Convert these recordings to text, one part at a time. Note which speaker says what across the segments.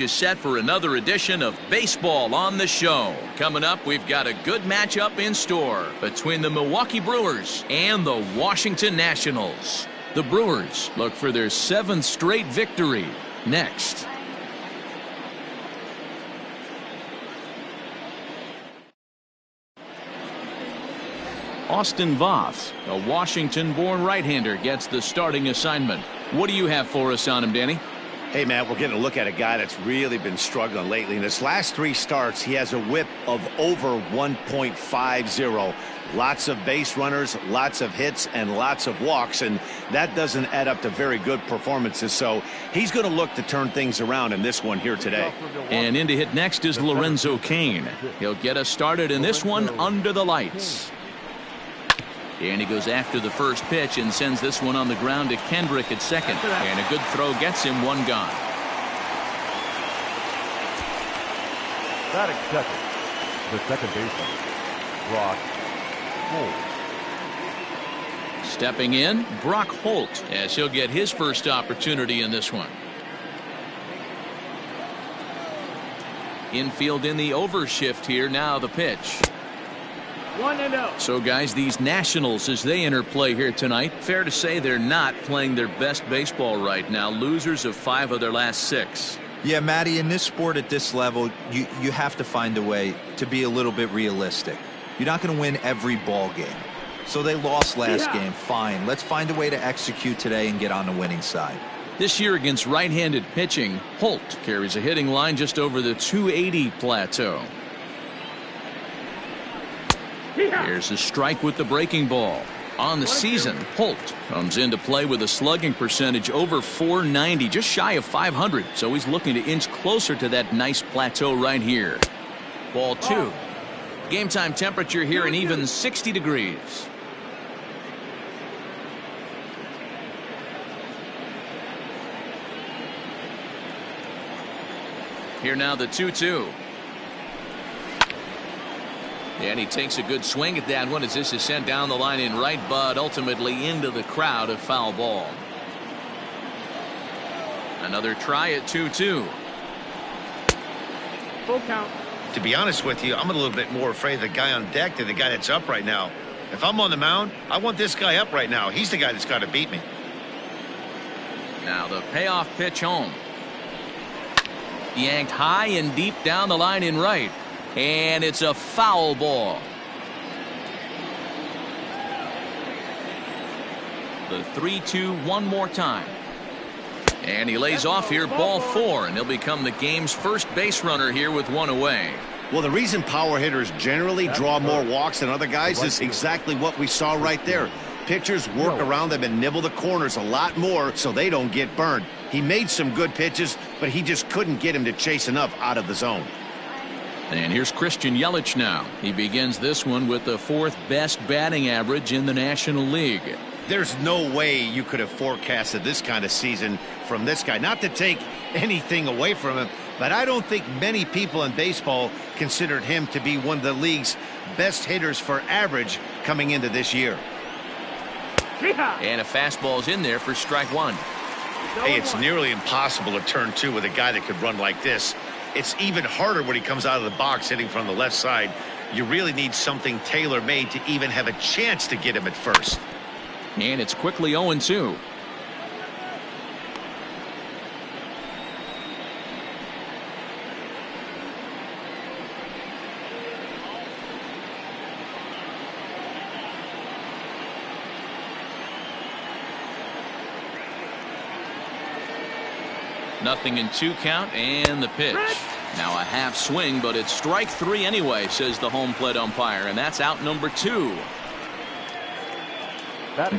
Speaker 1: Is set for another edition of Baseball on the Show. Coming up, we've got a good matchup in store between the Milwaukee Brewers and the Washington Nationals. The Brewers look for their 7th straight victory next. Austin Voth, a Washington-born right-hander, gets the starting assignment. What do you have for us on him, Danny?
Speaker 2: Hey, Matt, we're getting a look at a guy that's really been struggling lately. In his last 3 starts, he has a whip of over 1.50. Lots of base runners, lots of hits, and lots of walks, and that doesn't add up to very good performances. So he's going to look to turn things around in this one here today.
Speaker 1: And in to hit next is Lorenzo Cain. He'll get us started in this one under the lights. And he goes after the first pitch and sends this one on the ground to Kendrick at second. And a good throw gets him 1 gone.
Speaker 3: Batting second, the second baseman, Brock Holt.
Speaker 1: Stepping in, Brock Holt, as he'll get his first opportunity in this one. Infield in the overshift here. Now the pitch.
Speaker 4: 1-0.
Speaker 1: So, guys, these Nationals, as they enter play here tonight, fair to say they're not playing their best baseball right now. Losers of 5 of their last 6.
Speaker 5: Yeah, Matty, in this sport at this level, you have to find a way to be a little bit realistic. You're not going to win every ball game. So they lost last game. Fine. Let's find a way to execute today and get on the winning side.
Speaker 1: This year against right-handed pitching, Holt carries a hitting line just over the 280 plateau. Here's a strike with the breaking ball. On the season, Holt comes into play with a slugging percentage over 490, just shy of 500. So he's looking to inch closer to that nice plateau right here. Ball 2. Game time temperature here an even 60 degrees. Here now the 2-2. And he takes a good swing at that one as this is sent down the line in right, but ultimately into the crowd, a foul ball. Another try at 2-2.
Speaker 4: Full count.
Speaker 6: To be honest with you, I'm a little bit more afraid of the guy on deck than the guy that's up right now. If I'm on the mound, I want this guy up right now. He's the guy that's got to beat me.
Speaker 1: Now the payoff pitch home. Yanked high and deep down the line in right. And it's a foul ball. The 3-2 one more time. And he lays off here, ball 4, and he'll become the game's first base runner here with 1 away.
Speaker 2: Well, the reason power hitters generally draw more walks than other guys is exactly what we saw right there. Pitchers work around them and nibble the corners a lot more so they don't get burned. He made some good pitches, but he just couldn't get him to chase enough out of the zone.
Speaker 1: And here's Christian Yelich now. He begins this one with the 4th best batting average in the National League.
Speaker 2: There's no way you could have forecasted this kind of season from this guy. Not to take anything away from him, but I don't think many people in baseball considered him to be one of the league's best hitters for average coming into this year.
Speaker 1: And a fastball's in there for strike 1.
Speaker 6: Hey, it's nearly impossible to turn 2 with a guy that could run like this. It's even harder when he comes out of the box hitting from the left side. You really need something tailor-made to even have a chance to get him at first.
Speaker 1: And it's quickly 0-2. Nothing in 2 count, and the pitch. Now a half swing, but it's strike 3 anyway, says the home plate umpire, and that's out number 2.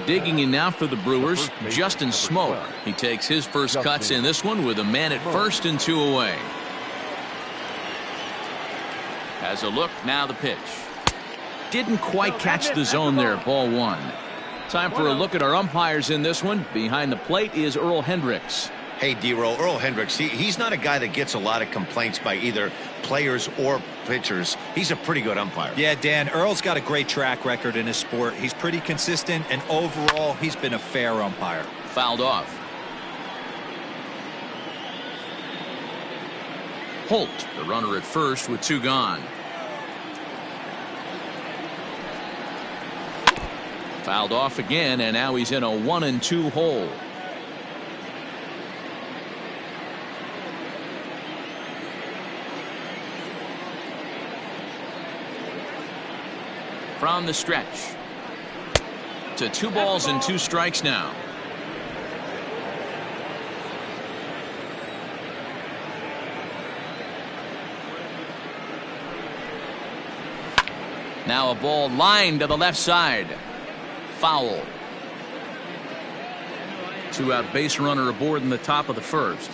Speaker 1: Digging in now for the Brewers, Justin Smoke. He takes his first cuts in this one with a man at first and 2 away. Has a look, now the pitch. Didn't quite catch the zone there, ball 1. Time for a look at our umpires in this one. Behind the plate is Earl Hendricks.
Speaker 6: Hey, D-Roll, Earl Hendricks, he's not a guy that gets a lot of complaints by either players or pitchers. He's a pretty good umpire.
Speaker 5: Yeah, Dan, Earl's got a great track record in his sport. He's pretty consistent, and overall, he's been a fair umpire.
Speaker 1: Fouled off. Holt, the runner at first with 2 gone. Fouled off again, and now he's in a 1-2 hole. From the stretch to 2 balls and 2 strikes now. Now a ball lined to the left side. Foul. 2-out base runner aboard in the top of the first.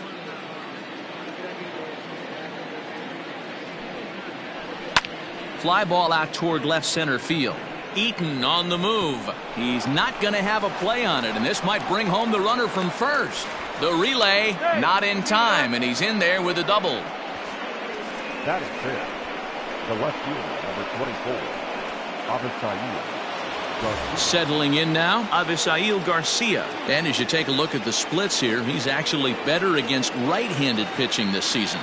Speaker 1: Fly ball out toward left center field. Eaton on the move. He's not going to have a play on it, and this might bring home the runner from first. The relay not in time, and he's in there with a double.
Speaker 3: That is it. The left fielder, number 24, Avisail Garcia.
Speaker 1: Settling in now, Avisail Garcia. And as you take a look at the splits here, he's actually better against right-handed pitching this season.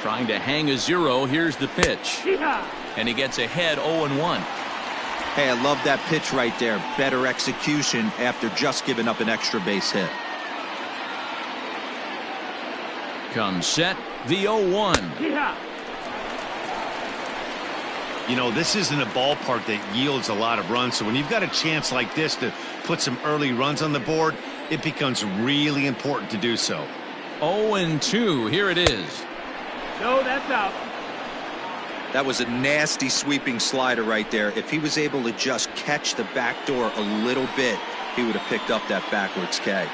Speaker 1: Trying to hang a 0. Here's the pitch. And he gets ahead 0-1.
Speaker 5: Hey, I love that pitch right there. Better execution after just giving up an extra base hit.
Speaker 1: Comes set, the 0-1.
Speaker 2: You know, this isn't a ballpark that yields a lot of runs, so when you've got a chance like this to put some early runs on the board, it becomes really important to do so.
Speaker 1: 0-2, here it is.
Speaker 4: No, that's out.
Speaker 5: That was a nasty sweeping slider right there. If he was able to just catch the back door a little bit, he would have picked up that backwards K.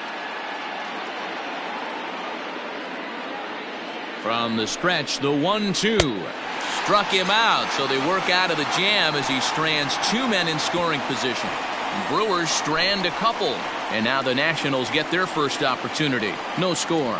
Speaker 1: From the stretch, the 1-2. Struck him out, so they work out of the jam as he strands 2 men in scoring position. Brewers strand a couple, and now the Nationals get their first opportunity. No score.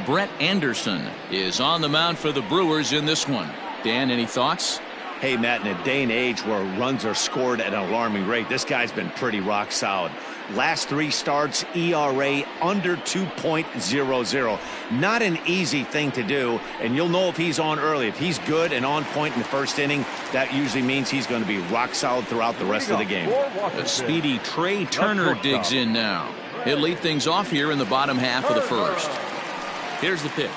Speaker 1: Brett Anderson is on the mound for the Brewers in this one. Dan, any thoughts?
Speaker 2: Hey, Matt, in a day and age where runs are scored at an alarming rate, this guy's been pretty rock solid. Last 3 starts, ERA under 2.00. Not an easy thing to do, and you'll know if he's on early. If he's good and on point in the first inning, that usually means he's going to be rock solid throughout the rest of the game.
Speaker 1: A speedy Trey Turner digs in now. He'll lead things off here in the bottom half of the first. Here's the pitch.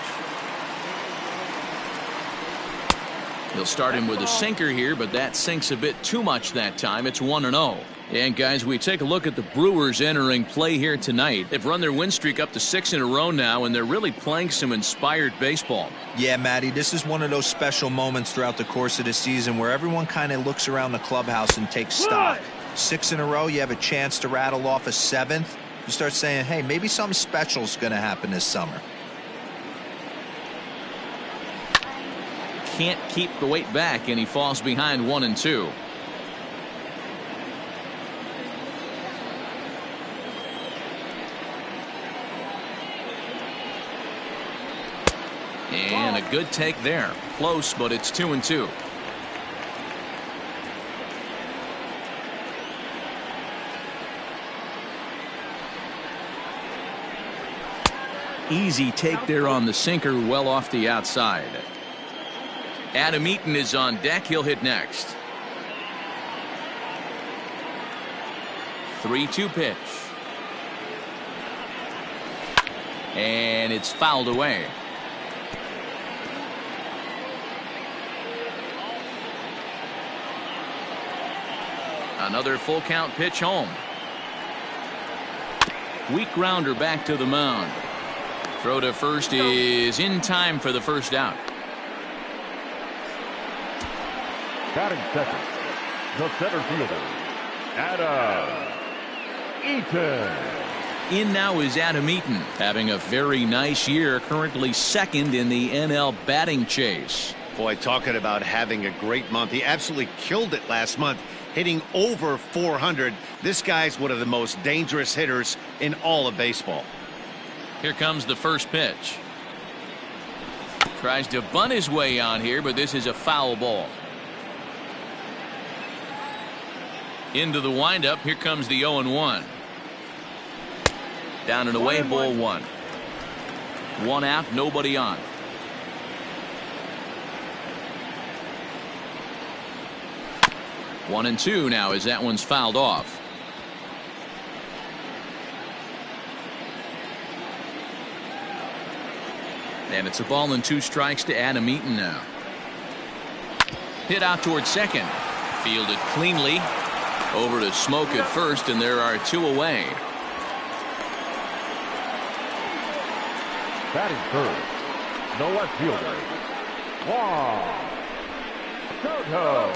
Speaker 1: He'll start him with a sinker here, but that sinks a bit too much that time. It's 1-0. And guys, we take a look at the Brewers entering play here tonight. They've run their win streak up to 6 in a row now, and they're really playing some inspired baseball.
Speaker 5: Yeah, Matty, this is one of those special moments throughout the course of the season where everyone kind of looks around the clubhouse and takes stock. 6 in a row, you have a chance to rattle off a 7th. You start saying, hey, maybe something special is going to happen this summer.
Speaker 1: Can't keep the weight back, and he falls behind 1-2. And a good take there. Close, but it's 2-2. Easy take there on the sinker, well off the outside. Adam Eaton is on deck. He'll hit next. 3-2 pitch. And it's fouled away. Another full count pitch home. Weak grounder back to the mound. Throw to first is in time for the first out.
Speaker 3: Batting second, the center fielder, Adam Eaton.
Speaker 1: In now is Adam Eaton, having a very nice year, currently second in the NL batting chase.
Speaker 2: Boy, talking about having a great month. He absolutely killed it last month, hitting over 400. This guy's one of the most dangerous hitters in all of baseball.
Speaker 1: Here comes the first pitch. Tries to bunt his way on here, but this is a foul ball. Into the windup. Here comes the 0-1. Down and away, ball one. One out, nobody on. One and two now as that one's fouled off. And it's a ball and 2 strikes to Adam Eaton now. Hit out towards second. Fielded cleanly. Over to Smoke at first, and there are 2 away.
Speaker 3: Batting third, no left fielder, Juan Soto.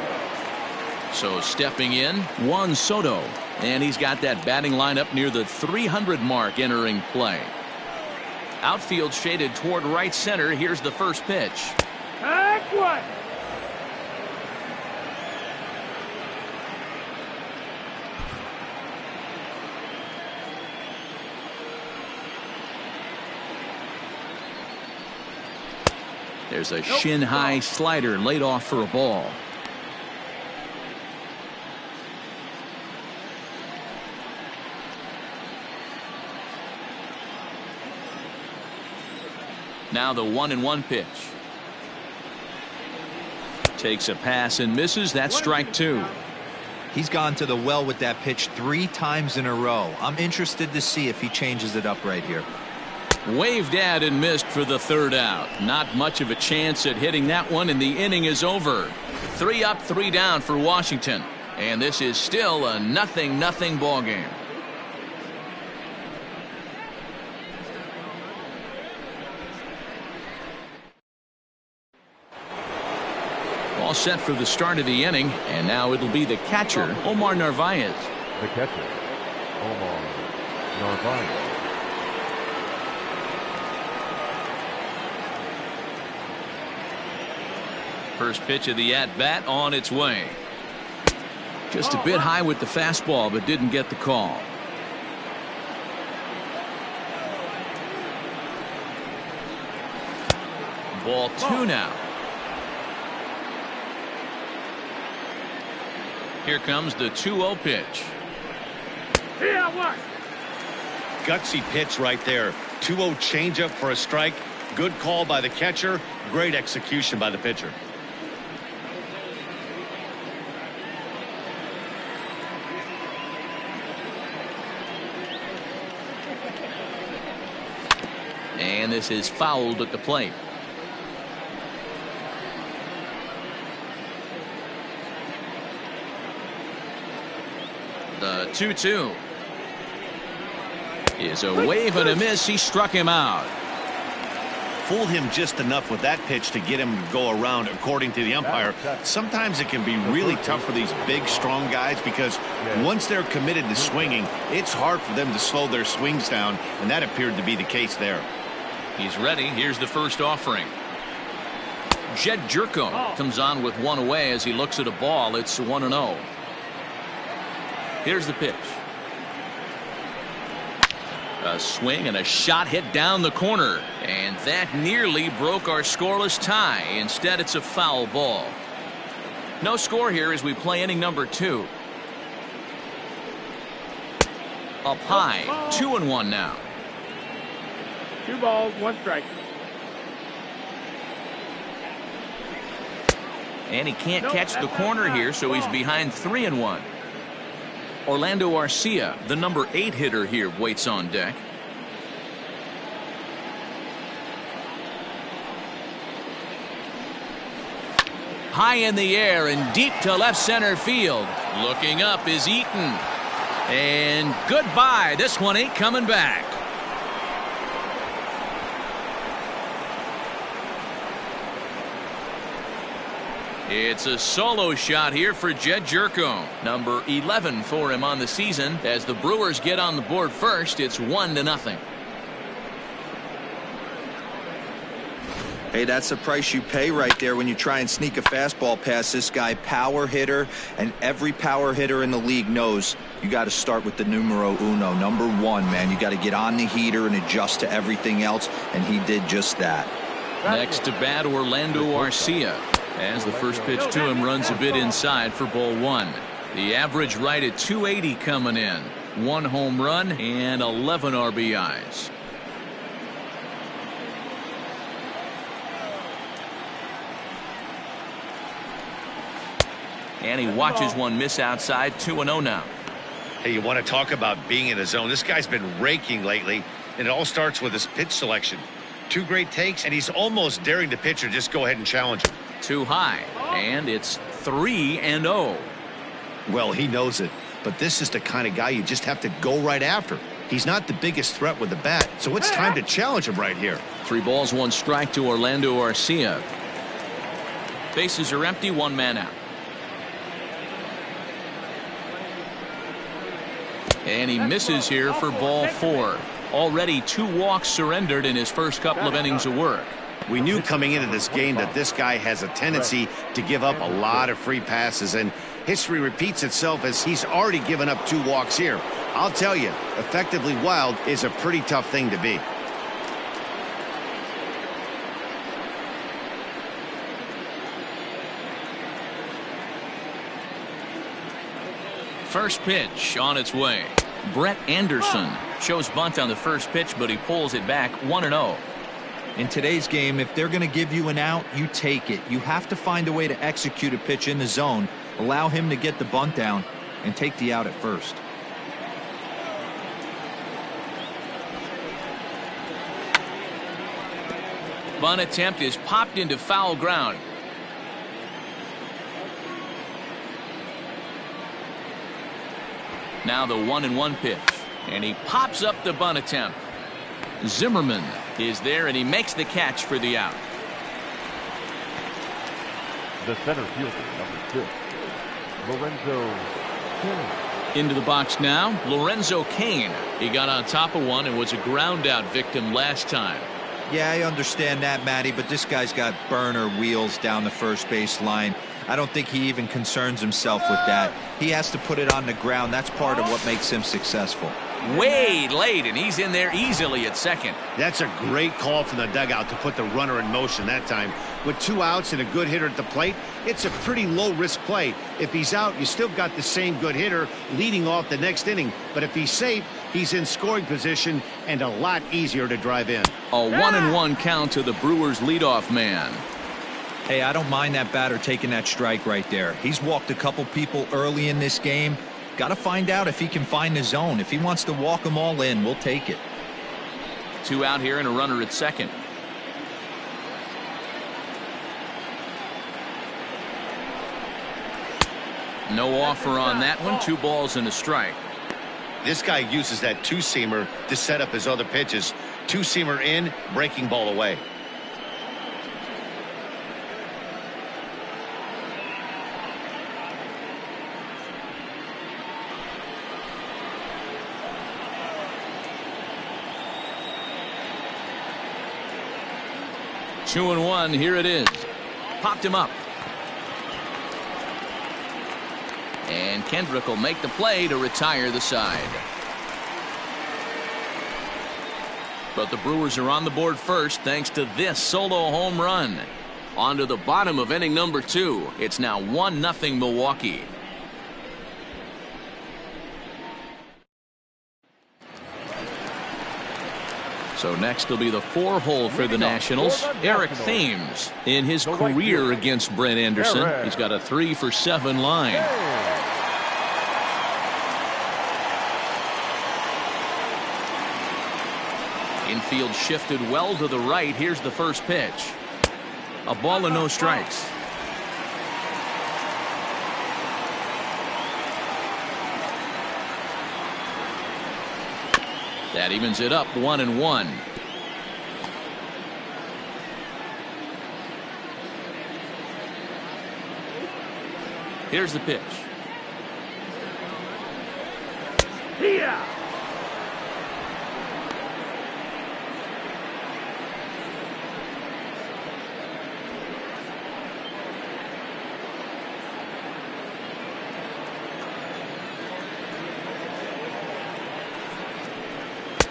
Speaker 1: So stepping in, Juan Soto. And he's got that batting lineup near the 300 mark entering play. Outfield shaded toward right center. Here's the first pitch.
Speaker 4: One.
Speaker 1: There's a shin-high slider laid off for a ball. Now the 1-1 pitch. Takes a pass and misses. That's strike 2.
Speaker 5: He's gone to the well with that pitch 3 times in a row. I'm interested to see if he changes it up right here.
Speaker 1: Waved at and missed for the 3rd out. Not much of a chance at hitting that one, and the inning is over. 3 up, 3 down for Washington. And this is still a 0-0 ball game. All set for the start of the inning, and now it'll be the catcher, Omar Narvaez.
Speaker 3: The catcher, Omar Narvaez.
Speaker 1: First pitch of the at-bat on its way. Just a bit high with the fastball, but didn't get the call. Ball 2 now. Here comes the 2-0 pitch.
Speaker 6: Gutsy pitch right there. 2-0 changeup for a strike. Good call by the catcher. Great execution by the pitcher.
Speaker 1: And this is fouled at the plate. The 2-2 is a wave and a miss. He struck him out.
Speaker 2: Fooled him just enough with that pitch to get him to go around, according to the umpire. Sometimes it can be really tough for these big, strong guys because once they're committed to swinging, it's hard for them to slow their swings down, and that appeared to be the case there.
Speaker 1: He's ready. Here's the first offering. Jed Jerko comes on with 1 away as he looks at a ball. It's 1-0. Here's the pitch. A swing and a shot hit down the corner, and that nearly broke our scoreless tie. Instead, it's a foul ball. No score here as we play inning number 2. Up high, 2-1 now.
Speaker 4: 2 balls, 1 strike.
Speaker 1: And he can't catch the corner here, so he's behind 3-1. Orlando Garcia, the number 8 hitter here, waits on deck. High in the air and deep to left center field. Looking up is Eaton. And goodbye. This one ain't coming back. It's a solo shot here for Jed Jerko. Number 11 for him on the season. As the Brewers get on the board first, it's 1-0.
Speaker 5: Hey, that's the price you pay right there when you try and sneak a fastball past this guy. Power hitter, and every power hitter in the league knows you got to start with the numero uno, number one, man. You got to get on the heater and adjust to everything else, and he did just that.
Speaker 1: Next to bat, Orlando Garcia, as the first pitch to him runs a bit inside for ball one. The average right at 280 coming in. 1 home run and 11 RBIs. And he watches one miss outside. 2-0 now.
Speaker 6: Hey, you want to talk about being in the zone? This guy's been raking lately, and it all starts with his pitch selection. 2 great takes, and he's almost daring the pitcher just go ahead and challenge him.
Speaker 1: Too high, and it's 3-0.
Speaker 2: Well, he knows it, but this is the kind of guy you just have to go right after. He's not the biggest threat with the bat, so it's time to challenge him right here.
Speaker 1: 3 balls, 1 strike to Orlando Garcia. Bases are empty, 1 man out. And he misses here for ball 4. Already 2 walks surrendered in his first couple of innings of work.
Speaker 2: We knew coming into this game that this guy has a tendency to give up a lot of free passes, and history repeats itself as he's already given up 2 walks here. I'll tell you, effectively wild is a pretty tough thing to be.
Speaker 1: First pitch on its way. Brett Anderson shows bunt on the first pitch, but he pulls it back. 1-0.
Speaker 5: In today's game, if they're going to give you an out, you take it. You have to find a way to execute a pitch in the zone, allow him to get the bunt down, and take the out at first.
Speaker 1: Bunt attempt is popped into foul ground. Now the 1-1 pitch, and he pops up the bunt attempt. Zimmerman is there, and he makes the catch for the out.
Speaker 3: The center fielder, number 6, Lorenzo Cain.
Speaker 1: Into the box now, Lorenzo Cain. He got on top of one and was a ground out victim last time.
Speaker 5: Yeah, I understand that, Matty, but this guy's got burner wheels down the first base line. I don't think he even concerns himself with that. He has to put it on the ground. That's part of what makes him successful.
Speaker 1: Way late, and he's in there easily at second.
Speaker 2: That's a great call from the dugout to put the runner in motion that time. With 2 outs and a good hitter at the plate, it's a pretty low-risk play. If he's out, you still got the same good hitter leading off the next inning. But if he's safe, he's in scoring position and a lot easier to drive in.
Speaker 1: A 1-1 count to the Brewers leadoff man.
Speaker 5: Hey, I don't mind that batter taking that strike right there. He's walked a couple people early in this game. Got to find out if he can find the zone. If he wants to walk them all in, we'll take it.
Speaker 1: 2 out here and a runner at second. No offer on that one. 2 balls and a strike.
Speaker 6: This guy uses that 2-seamer to set up his other pitches. 2-seamer in, breaking ball away.
Speaker 1: Two and one. Here it is. Popped him up. And Kendrick will make the play to retire the side. But the Brewers are on the board first thanks to this solo home run. On to the bottom of inning number 2. It's now 1-0 Milwaukee. So next will be the 4-hole for the Nationals. Eric Thames in his career against Brett Anderson. He's got a 3-for-7 line. Infield shifted well to the right. Here's the first pitch. A ball and no strikes. That evens it up 1-1. Here's the pitch.
Speaker 4: Yeah.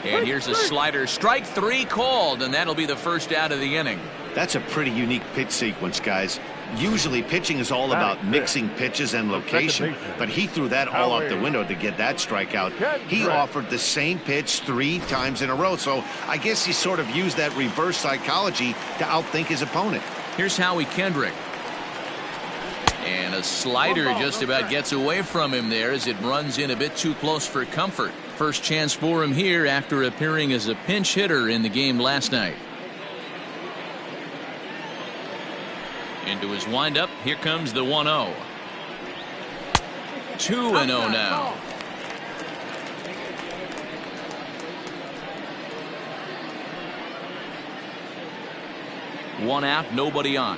Speaker 1: And here's a slider. Strike 3 called, and that'll be the first out of the inning.
Speaker 2: That's a pretty unique pitch sequence, guys. Usually pitching is all about mixing pitches and location, but he threw that all out the window to get that strikeout. He offered the same pitch 3 times in a row, so I guess he sort of used that reverse psychology to outthink his opponent.
Speaker 1: Here's Howie Kendrick. And a slider just about gets away from him there as it runs in a bit too close for comfort. First chance for him here after appearing as a pinch hitter in the game last night. Into his windup. Here comes the 1-0. 2-0 now. One out, nobody on.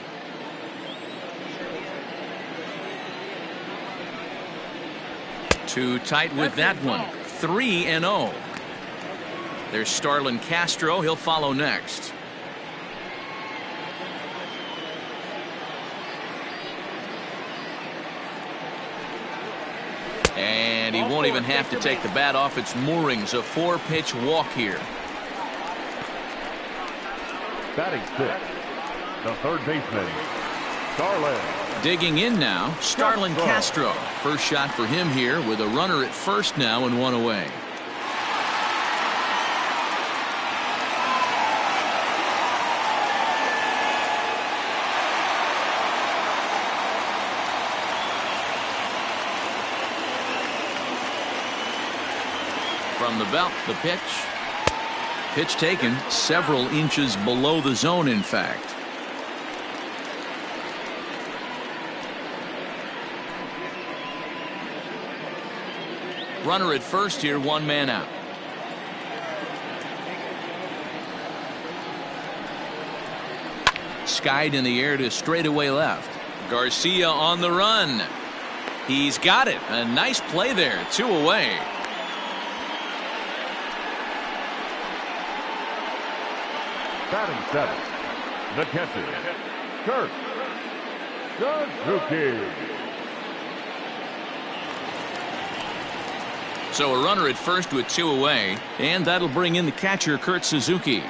Speaker 1: Too tight with that one. 3-0. There's Starlin Castro. He'll follow next. And he won't even have to take the bat off its moorings. A 4-pitch walk here.
Speaker 3: Batting 6, the third baseman, Starlin.
Speaker 1: Digging in now, Starlin Castro. First shot for him here with a runner at first now and 1 away. From the belt, the pitch. Pitch taken several inches below the zone, in fact. Runner at first here, 1 man out. Skied in the air to straightaway left. Garcia on the run. He's got it. A nice play there. 2 away.
Speaker 3: Batting 7, the catcher, Kurt Suzuki.
Speaker 1: So a runner at first with 2 away, and that'll bring in the catcher, Kurt Suzuki.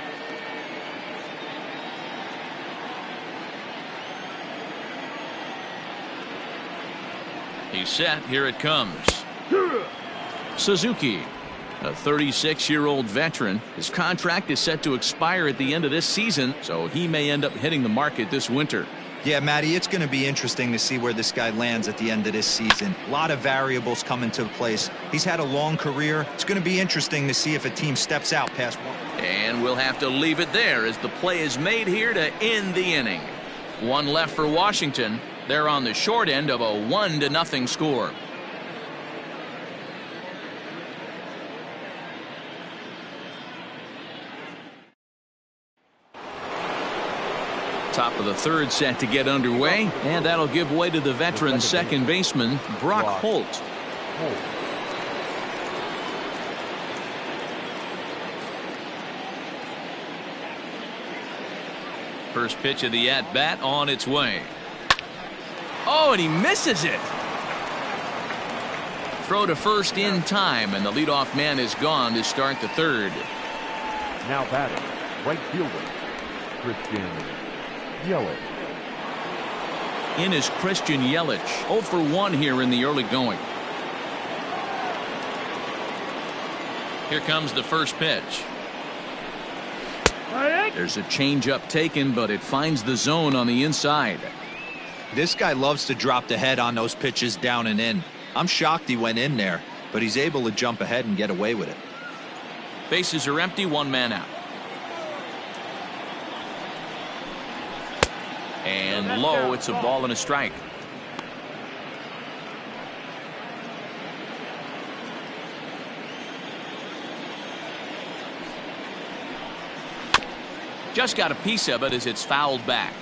Speaker 1: He's set. Here it comes. Suzuki, a 36-year-old veteran. His contract is set to expire at the end of this season, so he may end up hitting the market this winter.
Speaker 5: Yeah, Matty, it's going to be interesting to see where this guy lands at the end of this season. A lot of variables come into place. He's had a long career. It's going to be interesting to see if a team steps out past 1.
Speaker 1: And we'll have to leave it there as the play is made here to end the inning. 1 left for Washington. They're on the short end of a 1-0 score. Top of the 3rd set to get underway, and that'll give way to the veteran second baseman, Brock Holt. First pitch of the at-bat on its way. Oh, and he misses it. Throw to first in time, and the leadoff man is gone to start the 3rd.
Speaker 3: Now batting, right fielder, Christian Yelich.
Speaker 1: In is Christian Yelich. 0 for 1 here in the early going. Here comes the first pitch. There's a changeup taken, but it finds the zone on the inside.
Speaker 5: This guy loves to drop the head on those pitches down and in. I'm shocked he went in there, but he's able to jump ahead and get away with it.
Speaker 1: Bases are empty, 1 man out. And low, it's a ball and a strike. Just got a piece of it as it's fouled back.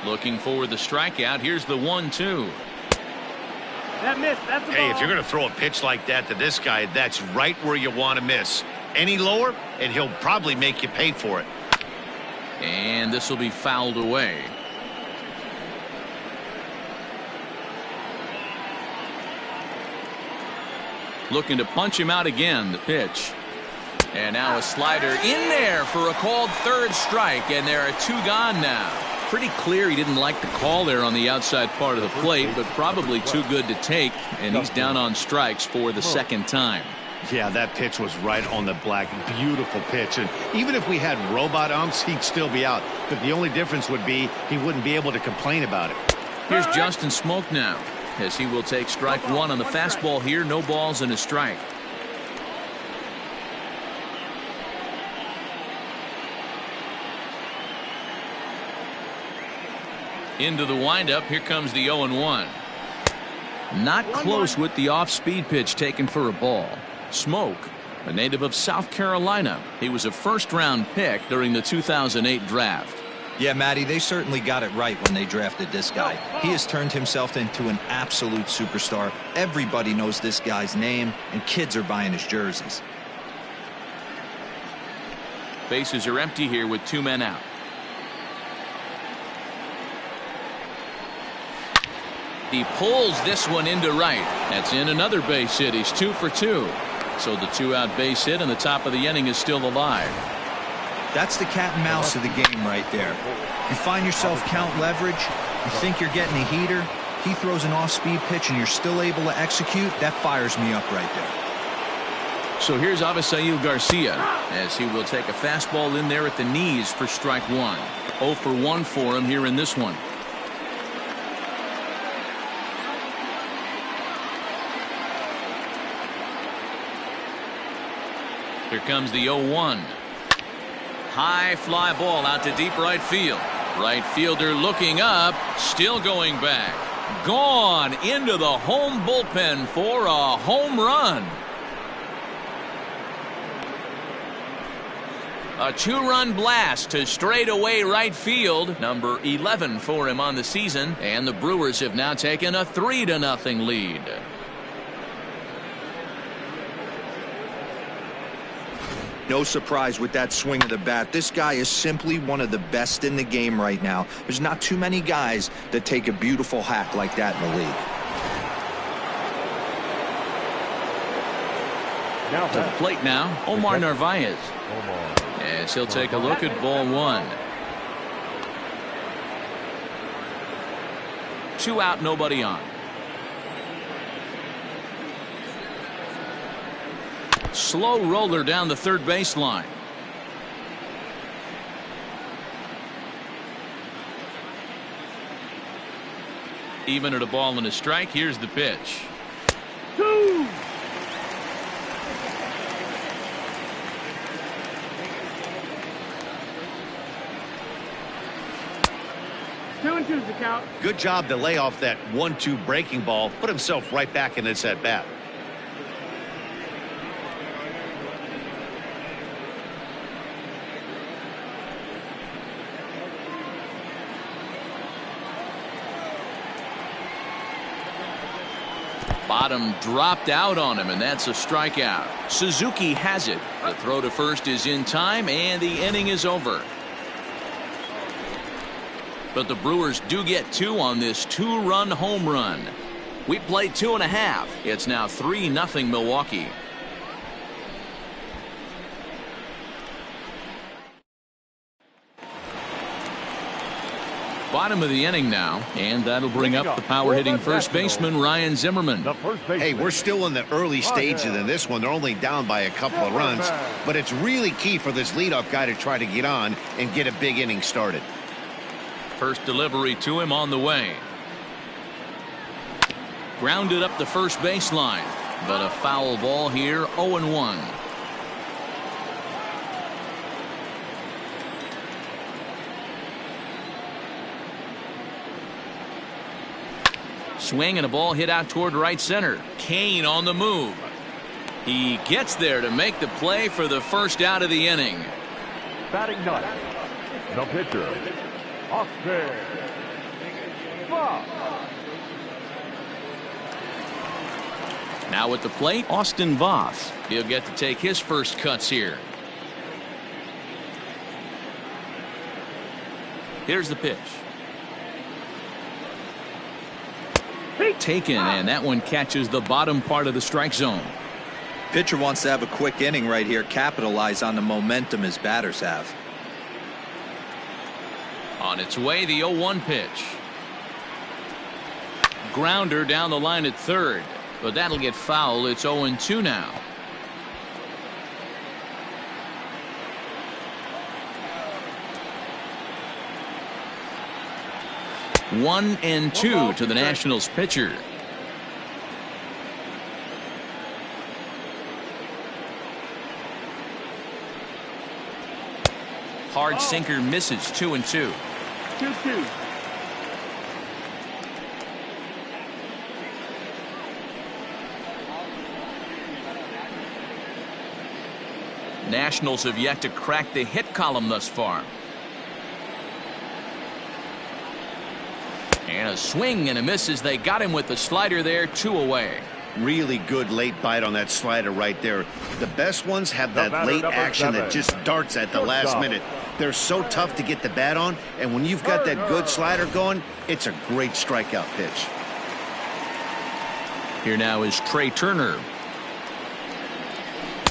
Speaker 1: Looking for the strikeout. Here's the 1-2.
Speaker 4: That miss, that's a ball.
Speaker 6: Hey, if you're going to throw a pitch like that to this guy, that's right where you want to miss. Any lower, and he'll probably make you pay for it.
Speaker 1: And this will be fouled away. Looking to punch him out again. The pitch. And now a slider in there for a called third strike, and there are two gone now. Pretty clear he didn't like the call there on the outside part of the plate, but probably too good to take, and he's down on strikes for the second time.
Speaker 2: Yeah, that pitch was right on the black. Beautiful pitch. And even if we had robot umps, he'd still be out. But the only difference would be he wouldn't be able to complain about it.
Speaker 1: Here's Justin Smoke now, as he will take strike one on the fastball here. No balls and a strike. Into the windup. Here comes the 0-1. Not close with the off-speed pitch taken for a ball. Smoke, a native of South Carolina. He was a first-round pick during the 2008 draft.
Speaker 5: Yeah, Matty, they certainly got it right when they drafted this guy. He has turned himself into an absolute superstar. Everybody knows this guy's name, and kids are buying his jerseys.
Speaker 1: Bases are empty here with two men out. He pulls this one into right. That's in another base hit. He's 2 for 2. So the two-out base hit, and the top of the inning is still alive.
Speaker 5: That's the cat and mouse of the game right there. You find yourself count leverage. You think you're getting a heater. He throws an off-speed pitch, and you're still able to execute. That fires me up right there.
Speaker 1: So here's Avisail Garcia, as he will take a fastball in there at the knees for strike one. 0 for 1 for him here in this one. Here comes the 0-1. High fly ball out to deep right field. Right fielder looking up, still going back. Gone into the home bullpen for a home run. A two-run blast to straightaway right field. Number 11 for him on the season. And the Brewers have now taken a 3-0 lead.
Speaker 5: No surprise with that swing of the bat. This guy is simply one of the best in the game right now. There's not too many guys that take a beautiful hack like that in the league.
Speaker 3: Now
Speaker 1: To the plate now, Omar Narvaez. As he'll take a look at ball one. 2 out, nobody on. Slow roller down the third baseline. Even at a ball and a strike. Here's the pitch.
Speaker 4: 2. Two and two's the count.
Speaker 2: Good job to lay off that 1-2 breaking ball. Put himself right back in this at bat.
Speaker 1: Bottom dropped out on him, and that's a strikeout. Suzuki has it. The throw to first is in time, and the inning is over. But the Brewers do get 2 on this 2-run home run. We played 2.5. It's now 3-0 Milwaukee. Bottom of the inning now, and that'll bring up the power-hitting first baseman Ryan Zimmerman.
Speaker 2: Hey, we're still in the early stages of this one. They're only down by a couple of runs, but it's really key for this leadoff guy to try to get on and get a big inning started.
Speaker 1: First delivery to him on the way. Grounded up the first baseline, but a foul ball here. 0-1. Swing and a ball hit out toward right center. Cain on the move. He gets there to make the play for the first out of the inning.
Speaker 3: Batting ninth, the pitcher, Austin Voth.
Speaker 1: Now at the plate, Austin Voth. He'll get to take his first cuts here. Here's the pitch. Taken, and that one catches the bottom part of the strike zone.
Speaker 5: Pitcher wants to have a quick inning right here, capitalize on the momentum his batters have.
Speaker 1: On its way, the 0-1 pitch. Grounder down the line at third, but that'll get foul. It's 0-2 now. 1-2 to the Nationals pitcher. Hard sinker misses. 2-2.
Speaker 4: 2-2.
Speaker 1: Nationals have yet to crack the hit column thus far. And a swing and a miss as they got him with the slider there. 2 away.
Speaker 2: Really good late bite on that slider right there. The best ones have that late action that just darts at the last minute. They're so tough to get the bat on, and when you've got that good slider going, it's a great strikeout pitch.
Speaker 1: Here now is Trey Turner.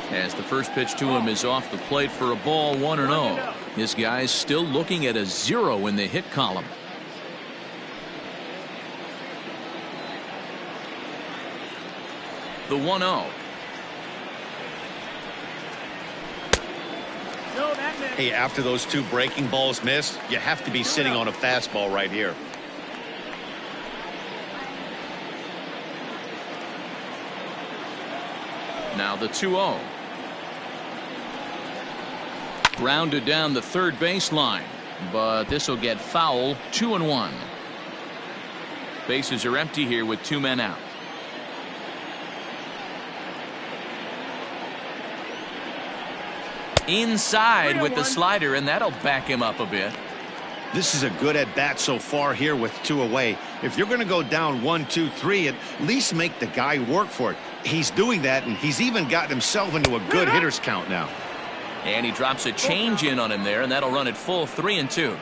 Speaker 1: As the first pitch to him is off the plate for a ball. 1-0. This guy's still looking at a 0 in the hit column. The 1-0.
Speaker 6: Hey, after those 2 breaking balls missed, you have to be sitting on a fastball right here.
Speaker 1: Now the 2-0. Grounded down the third baseline, but this will get foul. 2-1. Bases are empty here with 2 men out. Inside with the slider, and that'll back him up a bit.
Speaker 2: This is a good at bat so far here with 2 away. If you're going to go down 1, 2, 3, at least make the guy work for it. He's doing that, and he's even gotten himself into a good hitter's count now.
Speaker 1: And he drops a change in on him there, and that'll run it full. 3-2.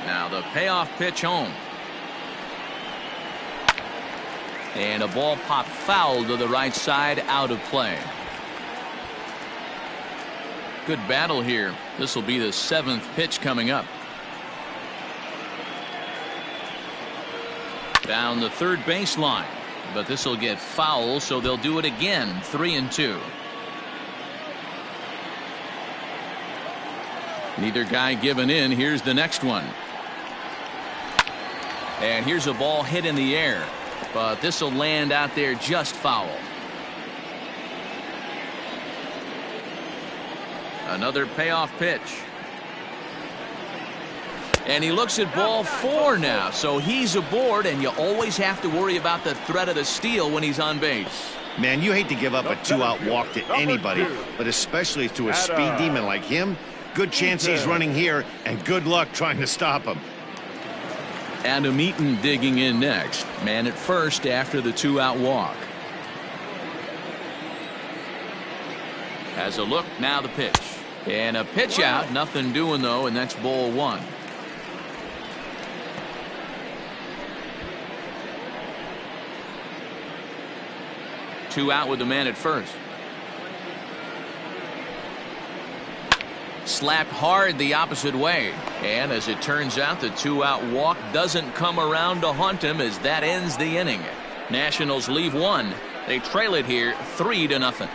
Speaker 1: Now the payoff pitch home. And a ball popped foul to the right side, out of play. Good battle here. This will be the 7th pitch coming up. Down the third baseline, but this will get foul, so they'll do it again. 3-2. Neither guy giving in. Here's the next one. And here's a ball hit in the air, but this will land out there just foul. Another payoff pitch. And he looks at ball 4 now, so he's aboard, and you always have to worry about the threat of the steal when he's on base.
Speaker 2: Man, you hate to give up a 2-out walk to anybody, but especially to a speed demon like him. Good chance he's running here, and good luck trying to stop him.
Speaker 1: Adam Eaton digging in next. Man at first after the 2-out walk. Has a look, now the pitch. And a pitch out, nothing doing though, and that's ball 1. Two out with the man at first. Slapped hard the opposite way, and as it turns out, the 2-out walk doesn't come around to haunt him, as that ends the inning. Nationals leave 1. They trail it here 3-0.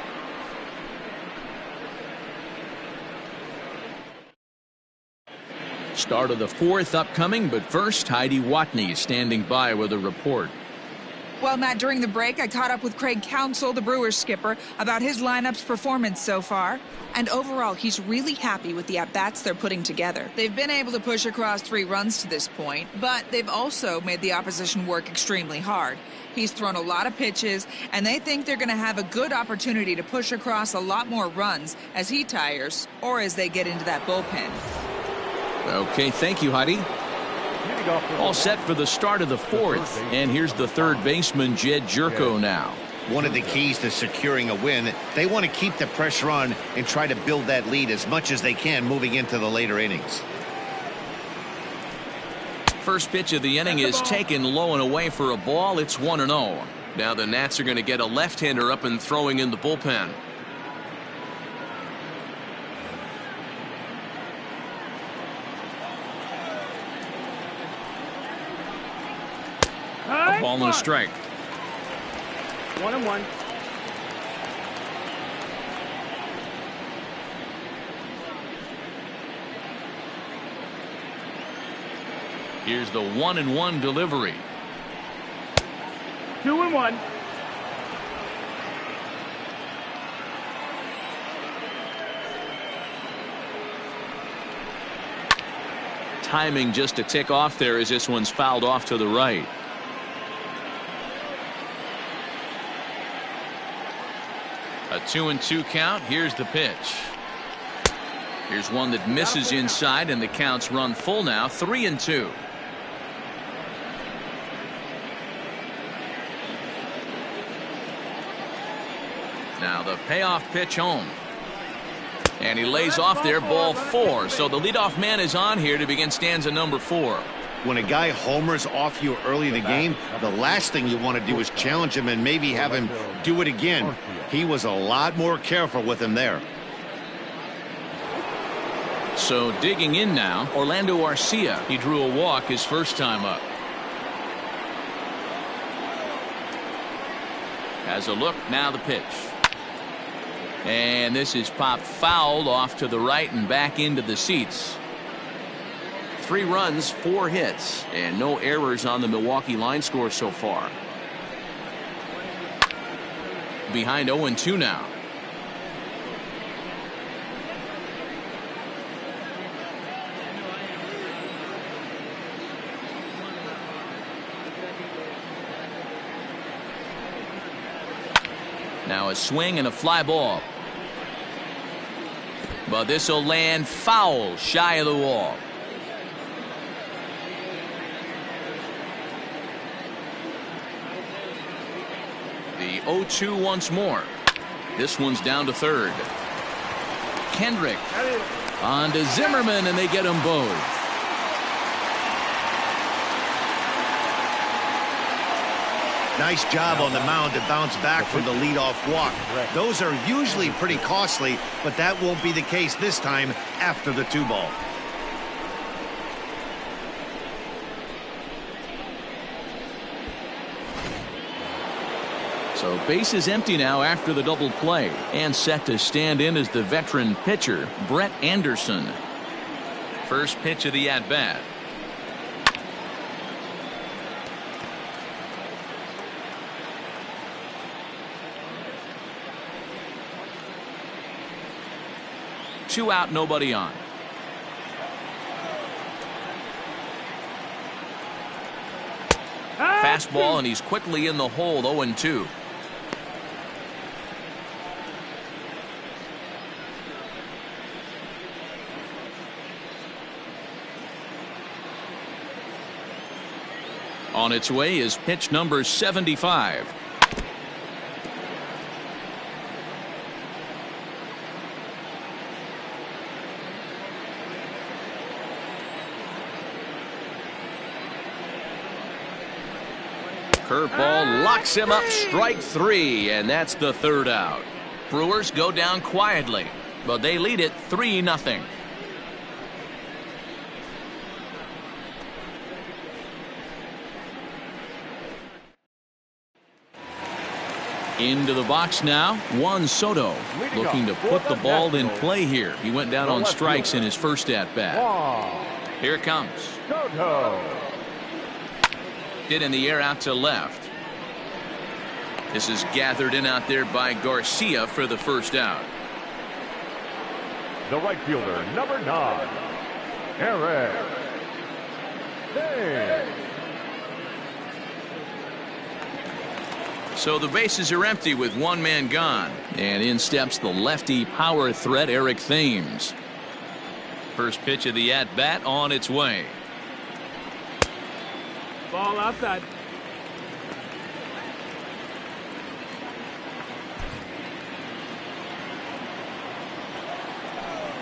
Speaker 1: Start of the 4th upcoming, but first, Heidi Watney standing by with a report.
Speaker 7: Well, Matt, during the break, I caught up with Craig Counsell, the Brewers skipper, about his lineup's performance so far. And overall, he's really happy with the at-bats they're putting together. They've been able to push across 3 runs to this point, but they've also made the opposition work extremely hard. He's thrown a lot of pitches, and they think they're going to have a good opportunity to push across a lot more runs as he tires or as they get into that bullpen.
Speaker 1: Okay, thank you, Heidi. All set for the start of the 4th, and here's the third baseman, Jed Jerko, now.
Speaker 2: One of the keys to securing a win, they want to keep the pressure on and try to build that lead as much as they can moving into the later innings.
Speaker 1: First pitch of the inning is taken low and away for a ball. It's 1-0. Now the Nats are going to get a left-hander up and throwing in the bullpen. A ball and a strike.
Speaker 4: 1-1.
Speaker 1: Here's the 1-1 delivery.
Speaker 4: 2-1.
Speaker 1: Timing just a tick off there as this one's fouled off to the right. A 2-2 count. Here's the pitch. Here's one that misses inside, and the count's run full now. 3-2. Now the payoff pitch home. And he lays off there, ball 4. So the leadoff man is on here to begin stanza number 4.
Speaker 2: When a guy homers off you early in the game, the last thing you want to do is challenge him and maybe have him do it again. He was a lot more careful with him there.
Speaker 1: So digging in now, Orlando Garcia. He drew a walk his first time up. Has a look, now the pitch. And this is popped fouled off to the right and back into the seats. 3 runs, 4 hits, and no errors on the Milwaukee line score so far. Behind 0-2 now. Now a swing and a fly ball. But this will land foul shy of the wall. The 0-2 once more. This one's down to third. Kendrick on to Zimmerman, and they get them both.
Speaker 2: Nice job on the mound to bounce back from the leadoff walk. Those are usually pretty costly, but that won't be the case this time after the 2-ball.
Speaker 1: So base is empty now after the double play, and set to stand in as the veteran pitcher, Brett Anderson. First pitch of the at-bat. Two out, nobody on. Fastball, and he's quickly in the hole. 0-2. On its way is pitch number 75. Curveball locks him up, strike 3, and that's the 3rd out. Brewers go down quietly, but they lead it 3-0. Into the box now, Juan Soto, looking to put the ball in play here. He went down on strikes in his first at-bat. Here it comes. Hit in the air out to left. This is gathered in out there by Garcia for the first out.
Speaker 3: The right fielder, number 9, Eric.
Speaker 1: So the bases are empty with one man gone, and in steps the lefty power threat Eric Thames. First pitch of the at-bat on its way.
Speaker 4: Ball outside.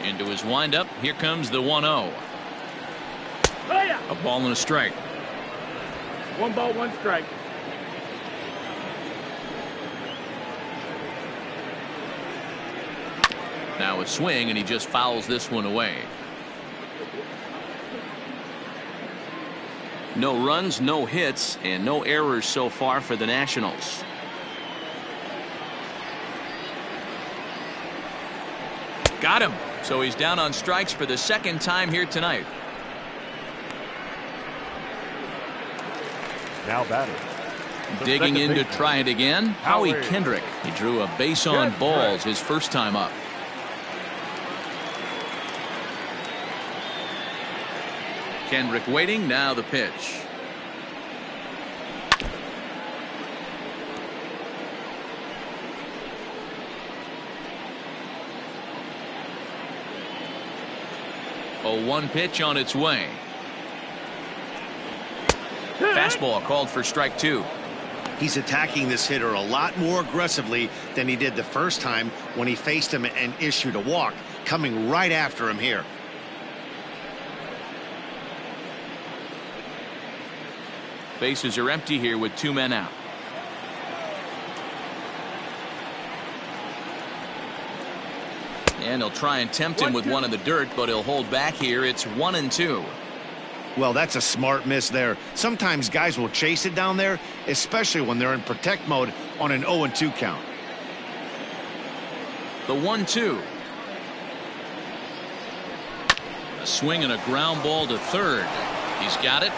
Speaker 1: Into his windup. Here comes the 1-0. A ball and a strike.
Speaker 4: 1 ball, 1 strike.
Speaker 1: Now a swing, and he just fouls this one away. No runs, no hits, and no errors so far for the Nationals. Got him. So he's down on strikes for the second time here tonight.
Speaker 3: Now batting.
Speaker 1: Digging in to try it again, Howie Kendrick. He drew a base on balls his first time up. Kendrick waiting, now the pitch. A 1 pitch on its way. Fastball called for strike 2.
Speaker 2: He's attacking this hitter a lot more aggressively than he did the first time when he faced him and issued a walk, coming right after him here.
Speaker 1: Bases are empty here with 2 men out. And he'll try and tempt him with one in the dirt, but he'll hold back here. It's 1-2.
Speaker 2: Well, that's a smart miss there. Sometimes guys will chase it down there, especially when they're in protect mode on an 0-2 count.
Speaker 1: The 1-2. A swing and a ground ball to third. He's got it.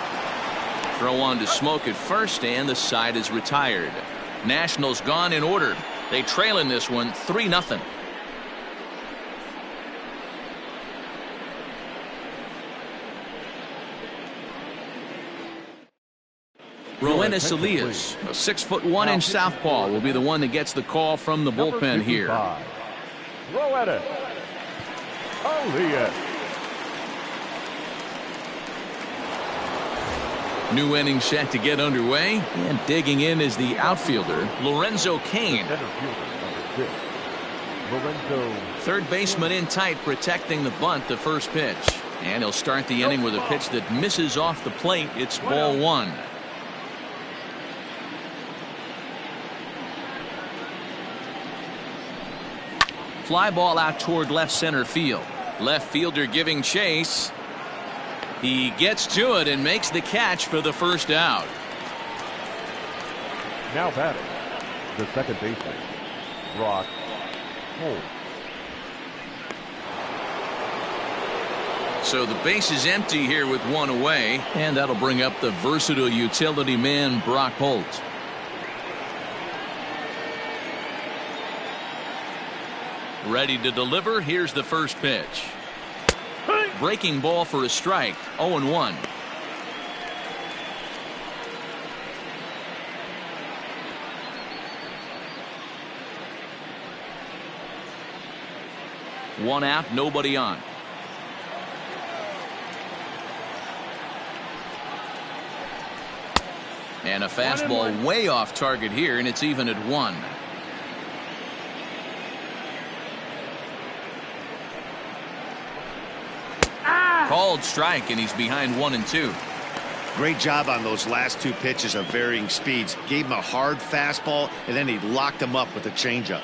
Speaker 1: Throw on to Smoke at first, and the side is retired. Nationals gone in order. They trail in this one 3-0. Roenis Elias, a 6'1" southpaw, will be the one that gets the call from the bullpen here.
Speaker 3: Roenis Elias.
Speaker 1: New inning set to get underway, and digging in is the outfielder Lorenzo Cain. Third baseman in tight, protecting the bunt, the first pitch, and he'll start the inning with a pitch that misses off the plate. It's ball 1. Fly ball out toward left center field. Left fielder giving chase. He gets to it and makes the catch for the first out.
Speaker 3: Now batting, the second baseman, Brock Holt.
Speaker 1: So the base is empty here with 1 away, and that'll bring up the versatile utility man Brock Holt. Ready to deliver. Here's the first pitch. Breaking ball for a strike. 0-1. One out, nobody on. And a fastball way off target here, and it's even at 1. Called strike, and he's behind 1-2.
Speaker 2: Great job on those last 2 pitches of varying speeds. Gave him a hard fastball, and then he locked him up with a changeup.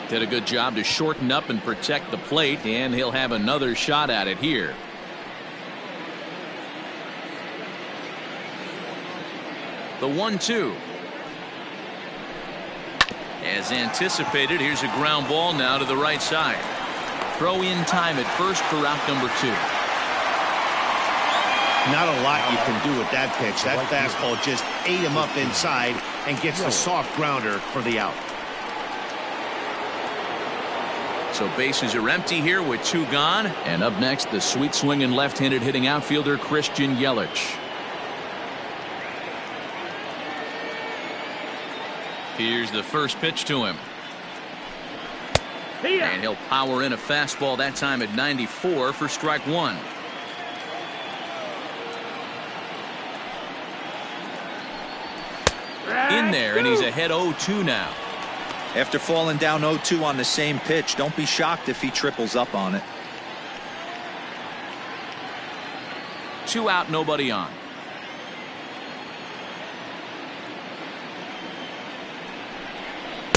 Speaker 1: Did a good job to shorten up and protect the plate, and he'll have another shot at it here. The 1-2. As anticipated, here's a ground ball now to the right side. Throw in time at first for out number 2.
Speaker 2: Not a lot you can do with that pitch. That fastball just ate him up inside and gets the soft grounder for the out.
Speaker 1: So bases are empty here with 2 gone. And up next, the sweet swinging left-handed hitting outfielder Christian Yelich. Here's the first pitch to him. And he'll power in a fastball, that time at 94 for strike 1. In there, and he's ahead 0-2 now.
Speaker 5: After falling down 0-2 on the same pitch, don't be shocked if he triples up on it.
Speaker 1: 2 out, nobody on.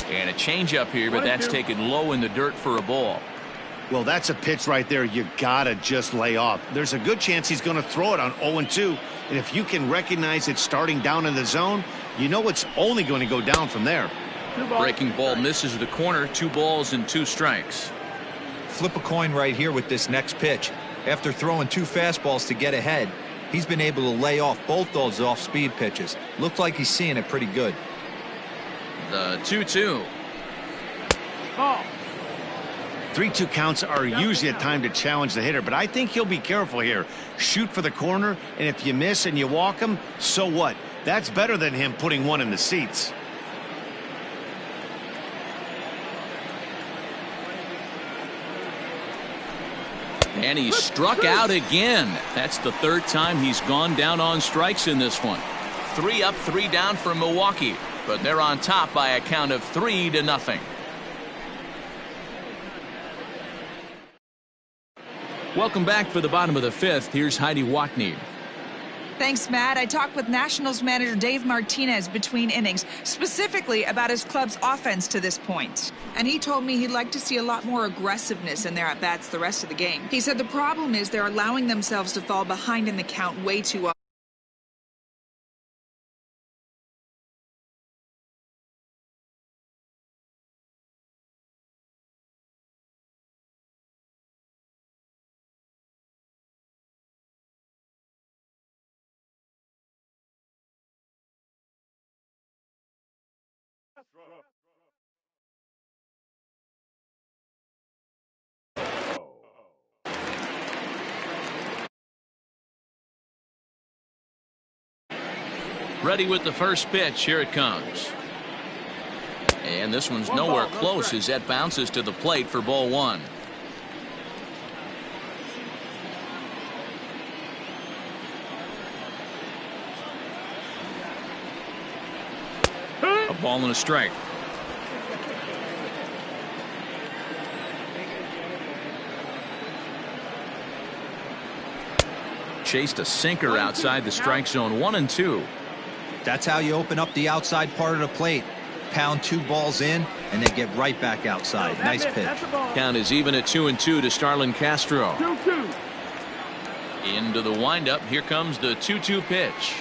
Speaker 1: And a changeup here, but that's taken low in the dirt for a ball.
Speaker 2: Well, that's a pitch right there you gotta just lay off. There's a good chance he's going to throw it on 0-2, and if you can recognize it starting down in the zone, you know it's only going to go down from there.
Speaker 1: Breaking ball misses the corner. 2 balls and 2 strikes.
Speaker 5: Flip a coin right here with this next pitch. After throwing 2 fastballs to get ahead, he's been able to lay off both those off-speed pitches. Looks like he's seeing it pretty good.
Speaker 1: The 2-2.
Speaker 2: 3-2 counts are usually a time to challenge the hitter, but I think he'll be careful here. Shoot for the corner, and if you miss and you walk him, so what? That's better than him putting one in the seats.
Speaker 1: And he's struck out again. That's the 3rd time he's gone down on strikes in this one. 3 up, 3 down for Milwaukee, but they're on top by a count of 3-0. Welcome back for the bottom of the 5th. Here's Heidi Watney.
Speaker 7: Thanks, Matt. I talked with Nationals manager Dave Martinez between innings, specifically about his club's offense to this point. And he told me he'd like to see a lot more aggressiveness in their at-bats the rest of the game. He said the problem is they're allowing themselves to fall behind in the count way too often.
Speaker 1: Ready with the first pitch. Here it comes. And this one's nowhere close as that bounces to the plate for ball 1. A ball and a strike. Chased a sinker outside the strike zone. 1-2.
Speaker 5: That's how you open up the outside part of the plate. Pound 2 balls in and then get right back outside. Nice pitch.
Speaker 1: Count is even at 2-2 to Starlin Castro.
Speaker 4: 2-2.
Speaker 1: Into the windup. Here comes the 2-2 pitch.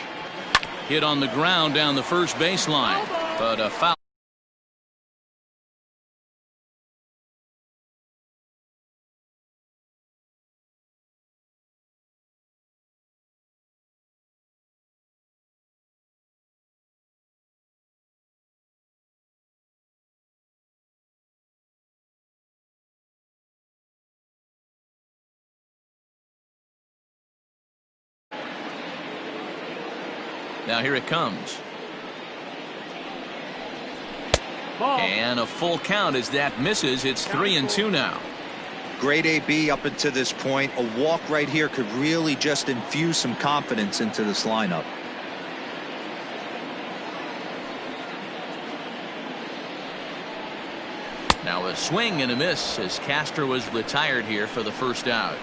Speaker 1: Hit on the ground down the first baseline, but a foul. Now here it comes.
Speaker 4: Ball.
Speaker 1: And a full count as that misses. It's 3-2 now.
Speaker 5: Great AB up until this point. A walk right here could really just infuse some confidence into this lineup.
Speaker 1: Now a swing and a miss as Castro is retired here for the first out.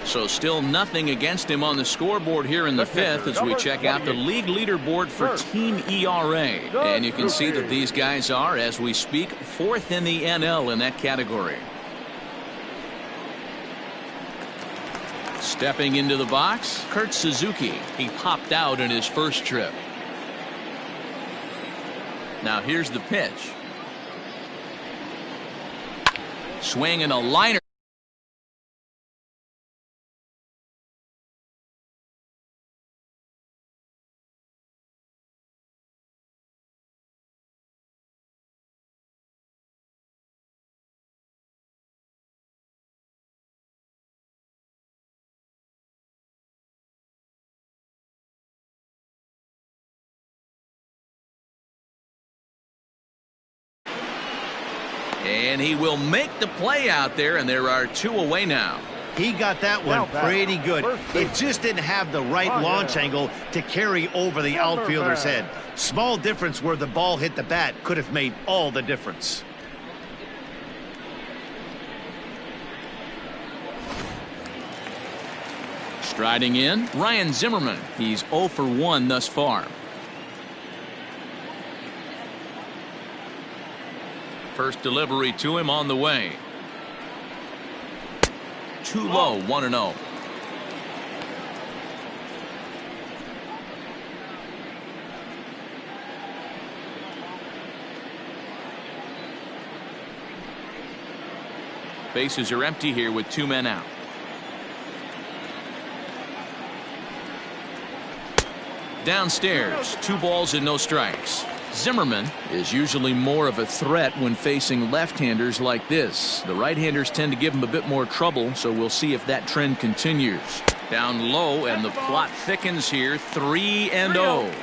Speaker 1: So still nothing against him on the scoreboard here in the 5th as we check out the league leaderboard for team ERA. And you can see that these guys are, as we speak, 4th in the NL in that category. Stepping into the box, Kurt Suzuki. He popped out in his first trip. Now here's the pitch. Swing and a liner. And he will make the play out there, and there are 2 away now.
Speaker 2: He got that one pretty good. It just didn't have the right launch angle to carry over the outfielder's head. Small difference where the ball hit the bat could have made all the difference.
Speaker 1: Striding in, Ryan Zimmerman. He's 0 for 1 thus far. First delivery to him on the way. Too low, 1-0. Bases are empty here with 2 men out. Downstairs, 2 balls and no strikes. Zimmerman is usually more of a threat when facing left-handers like this. The right-handers tend to give him a bit more trouble, so we'll see if that trend continues. Down low, and the plot thickens here, 3-0.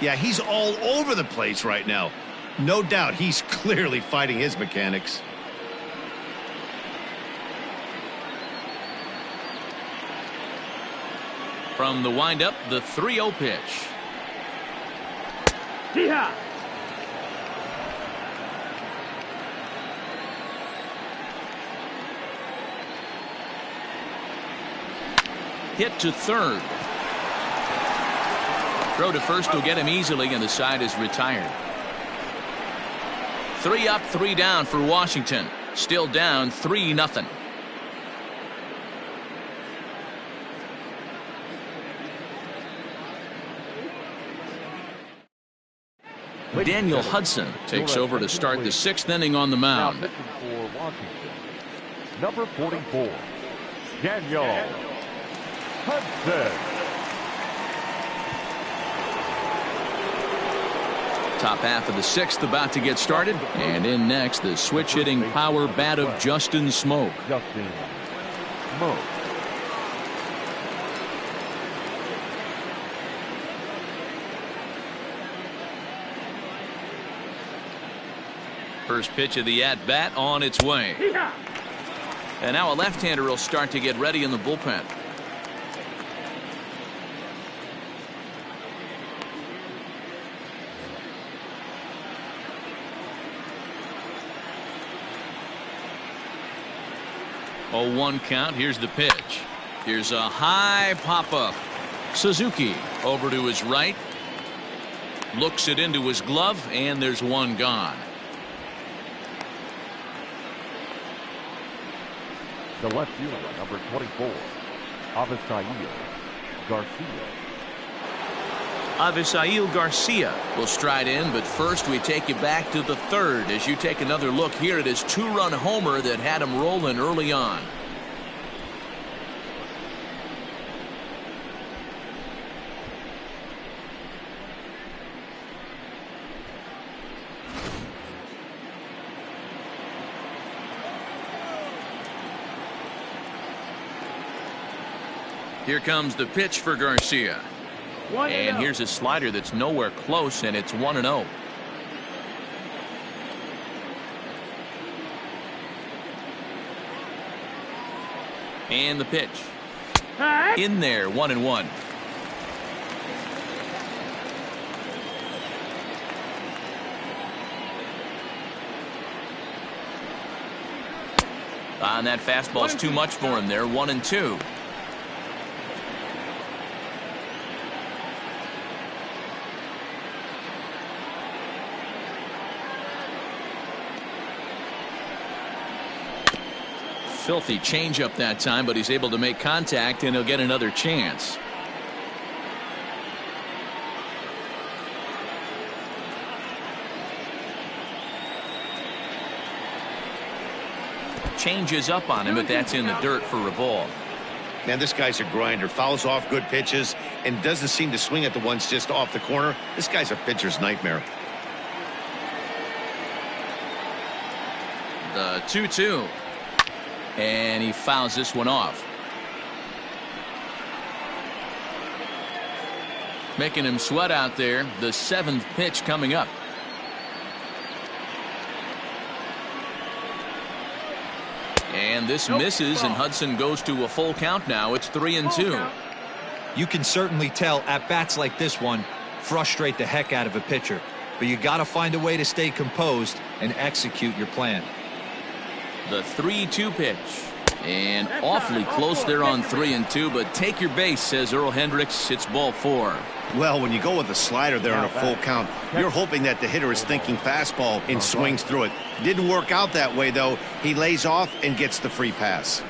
Speaker 2: Yeah, he's all over the place right now. No doubt he's clearly fighting his mechanics.
Speaker 1: From the windup, the 3-0 pitch.
Speaker 4: Yeehaw!
Speaker 1: Hit to third. Throw to first will get him easily, and the side is retired. 3 up, 3 down for Washington. Still down 3-0. Daniel Hudson takes over to start the 6th inning on the mound.
Speaker 3: For Washington, number 44, Daniel Hudson.
Speaker 1: Top half of the 6th about to get started, and in next the switch hitting power bat of Justin Smoke.
Speaker 3: Justin Smoke.
Speaker 1: First pitch of the at-bat on its way. And now a left-hander will start to get ready in the bullpen. Oh, 1 count. Here's the pitch. Here's a high pop-up. Suzuki over to his right. Looks it into his glove, and there's 1 gone.
Speaker 3: The left fielder, number 24, Avisail Garcia.
Speaker 1: Avisail Garcia will stride in, but first we take you back to the 3rd as you take another look here at his 2-run homer that had him rolling early on. Here comes the pitch for Garcia. And here's a slider that's nowhere close, and it's 1-0. And the pitch. In there, 1-1. And that fastball's too much for him there, 1-2. Filthy changeup that time, but he's able to make contact, and he'll get another chance. Changes up on him, but that's in the dirt for a ball.
Speaker 2: Man, this guy's a grinder. Fouls off good pitches and doesn't seem to swing at the ones just off the corner. This guy's a pitcher's nightmare.
Speaker 1: The 2-2. And he fouls this one off. Making him sweat out there. The 7th pitch coming up. And this misses, and Hudson goes to a full count now. It's 3-2.
Speaker 5: You can certainly tell at-bats like this one frustrate the heck out of a pitcher. But you got to find a way to stay composed and execute your plan.
Speaker 1: The 3-2 pitch. And awfully close there on 3-2, but take your base, says Earl Hendricks. It's ball 4.
Speaker 2: Well, when you go with a slider there on a full count, you're hoping that the hitter is thinking fastball and swings through it. Didn't work out that way, though. He lays off and gets the free pass.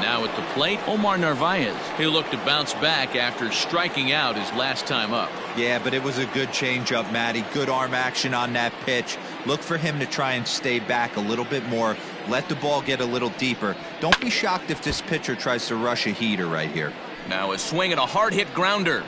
Speaker 1: Now at the plate, Omar Narvaez. He looked to bounce back after striking out his last time up.
Speaker 5: Yeah, but it was a good changeup, Matty. Good arm action on that pitch. Look for him to try and stay back a little bit more. Let the ball get a little deeper. Don't be shocked if this pitcher tries to rush a heater right here.
Speaker 1: Now a swing and a hard hit grounder.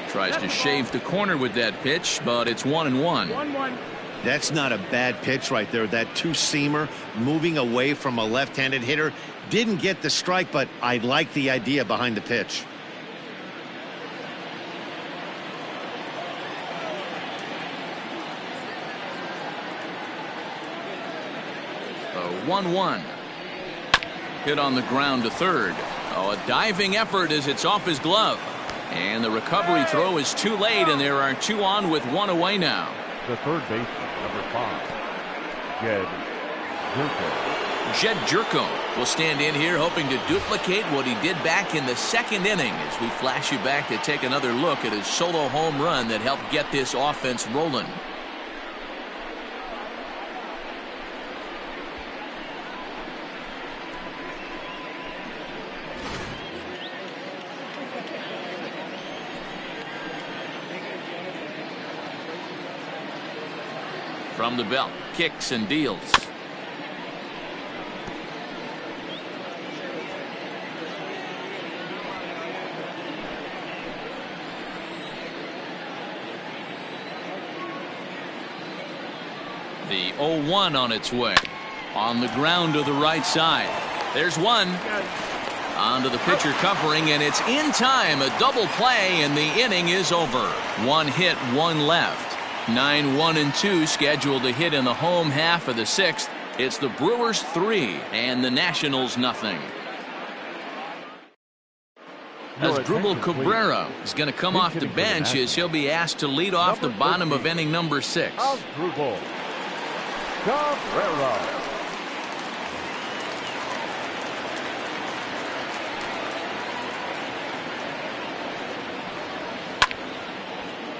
Speaker 1: Tries to shave the corner with that pitch, but it's 1-1.
Speaker 4: 1-1.
Speaker 2: That's not a bad pitch right there. That two-seamer moving away from a left-handed hitter. Didn't get the strike, but I like the idea behind the pitch.
Speaker 1: A 1-1. Hit on the ground to third. Oh, a diving effort as it's off his glove. And the recovery throw is too late, and there are 2 on with 1 away now.
Speaker 3: The third baseman, number 5, Jed Jerko.
Speaker 1: Jed Jerko will stand in here hoping to duplicate what he did back in the second inning as we flash you back to take another look at his solo home run that helped get this offense rolling. From the belt, kicks and deals. The 0-1 on its way. On the ground to the right side. There's one. Onto the pitcher covering, and it's in time. A double play, and the inning is over. 1 hit, 1 left. 9-1-2 scheduled to hit in the home half of the 6th. It's the Brewers 3 and the Nationals nothing. Asdrubal Cabrera is going to come off the bench as he'll be asked to lead off the bottom of inning number 6.
Speaker 3: Asdrubal Cabrera.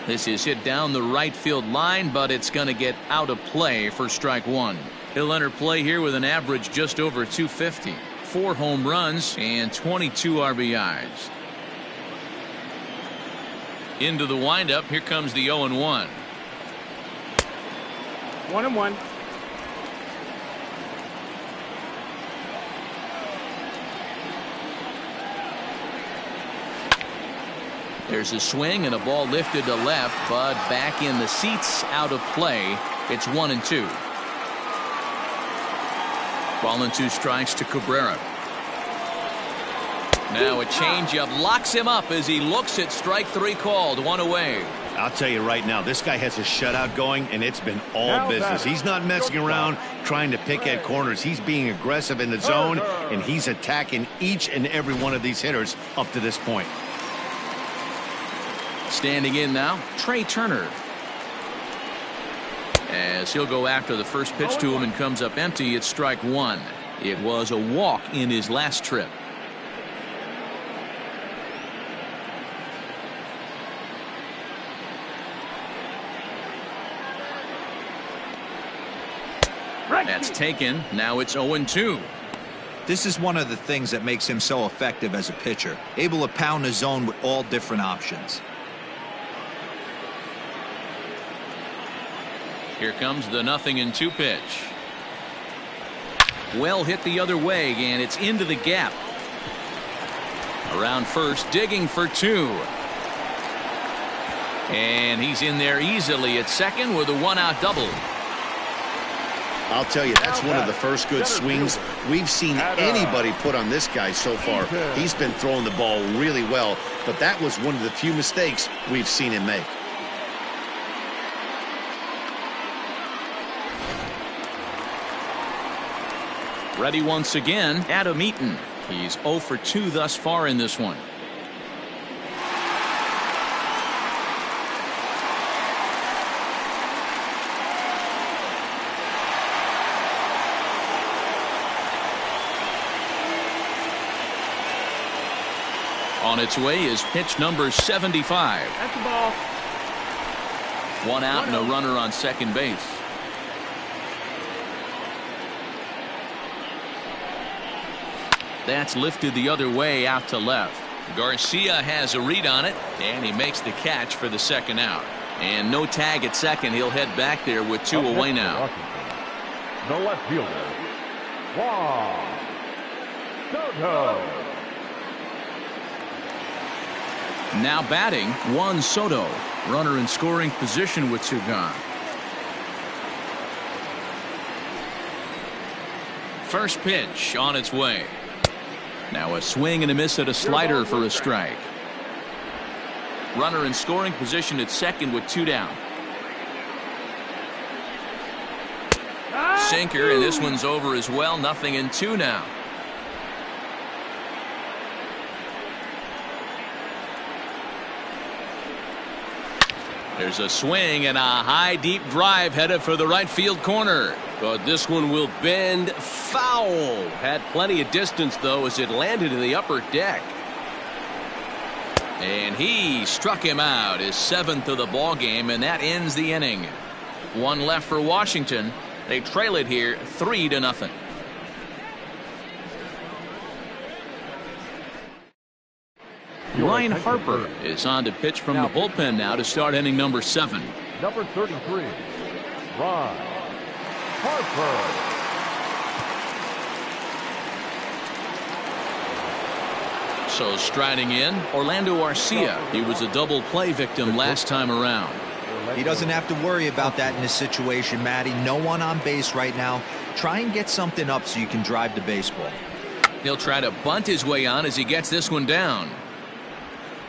Speaker 1: This is hit down the right field line, but it's going to get out of play for strike 1. He'll enter play here with an average just over 250. 4 home runs and 22 RBIs. Into the windup. Here comes the 0-1.
Speaker 4: 1-1.
Speaker 1: There's a swing and a ball lifted to left, but back in the seats, out of play. It's 1-2. Ball and 2 strikes to Cabrera. Now a changeup locks him up as he looks at strike 3 called. 1 away.
Speaker 2: I'll tell you right now, this guy has a shutout going, and it's been all business. He's not messing around trying to pick at corners. He's being aggressive in the zone, and he's attacking each and every one of these hitters up to this point.
Speaker 1: Standing in now, Trey Turner. As he'll go after the first pitch to him and comes up empty, it's strike 1. It was a walk in his last trip. That's taken. Now it's 0-2.
Speaker 5: This is one of the things that makes him so effective as a pitcher. Able to pound the zone with all different options.
Speaker 1: Here comes the 0-2 pitch. Well hit the other way, and it's into the gap. Around first, digging for 2. And he's in there easily at second with a 1-out double.
Speaker 2: I'll tell you, that's one of the first good swings we've seen anybody put on this guy so far. He's been throwing the ball really well, but that was one of the few mistakes we've seen him make.
Speaker 1: Ready once again, Adam Eaton. He's 0 for 2 thus far in this one. On its way is pitch number 75.
Speaker 4: That's the ball.
Speaker 1: 1 out and a runner on second base. That's lifted the other way out to left. Garcia has a read on it, and he makes the catch for the second out. And no tag at second. He'll head back there with 2 away now.
Speaker 3: The left fielder, Juan Soto.
Speaker 1: Now batting, Juan Soto. Runner in scoring position with 2 gone. First pitch on its way. Now a swing and a miss at a slider for a strike. Runner in scoring position at second with 2 down. Sinker, and this one's over as well. 0-2 now. There's a swing and a high deep drive headed for the right field corner.
Speaker 8: But this one will bend foul. Had plenty of distance, though, as it landed in the upper deck.
Speaker 1: And he struck him out, his 7th of the ball game, and that ends the inning. 1 left for Washington. They trail it here 3-0. Ryan Harper is on to pitch from the bullpen now to start inning number 7.
Speaker 3: Number 33, Ryan Harper.
Speaker 1: So striding in, Orlando Arcia. He was a double play victim last time around.
Speaker 5: He doesn't have to worry about that in this situation, Matty. No one on base right now. Try and get something up so you can drive the baseball.
Speaker 1: He'll try to bunt his way on as he gets this one down.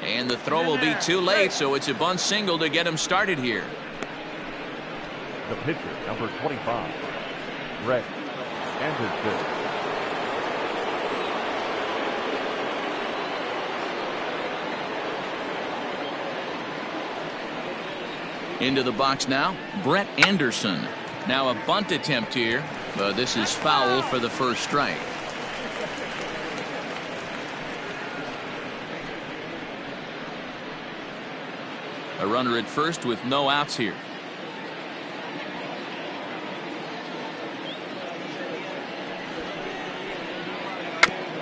Speaker 1: And the throw will be too late, so it's a bunt single to get him started here.
Speaker 3: The pitcher, number 25, Trey Turner.
Speaker 1: Into the box now, Brett Anderson. Now a bunt attempt here, but this is foul for the first strike. A runner at first with no outs here.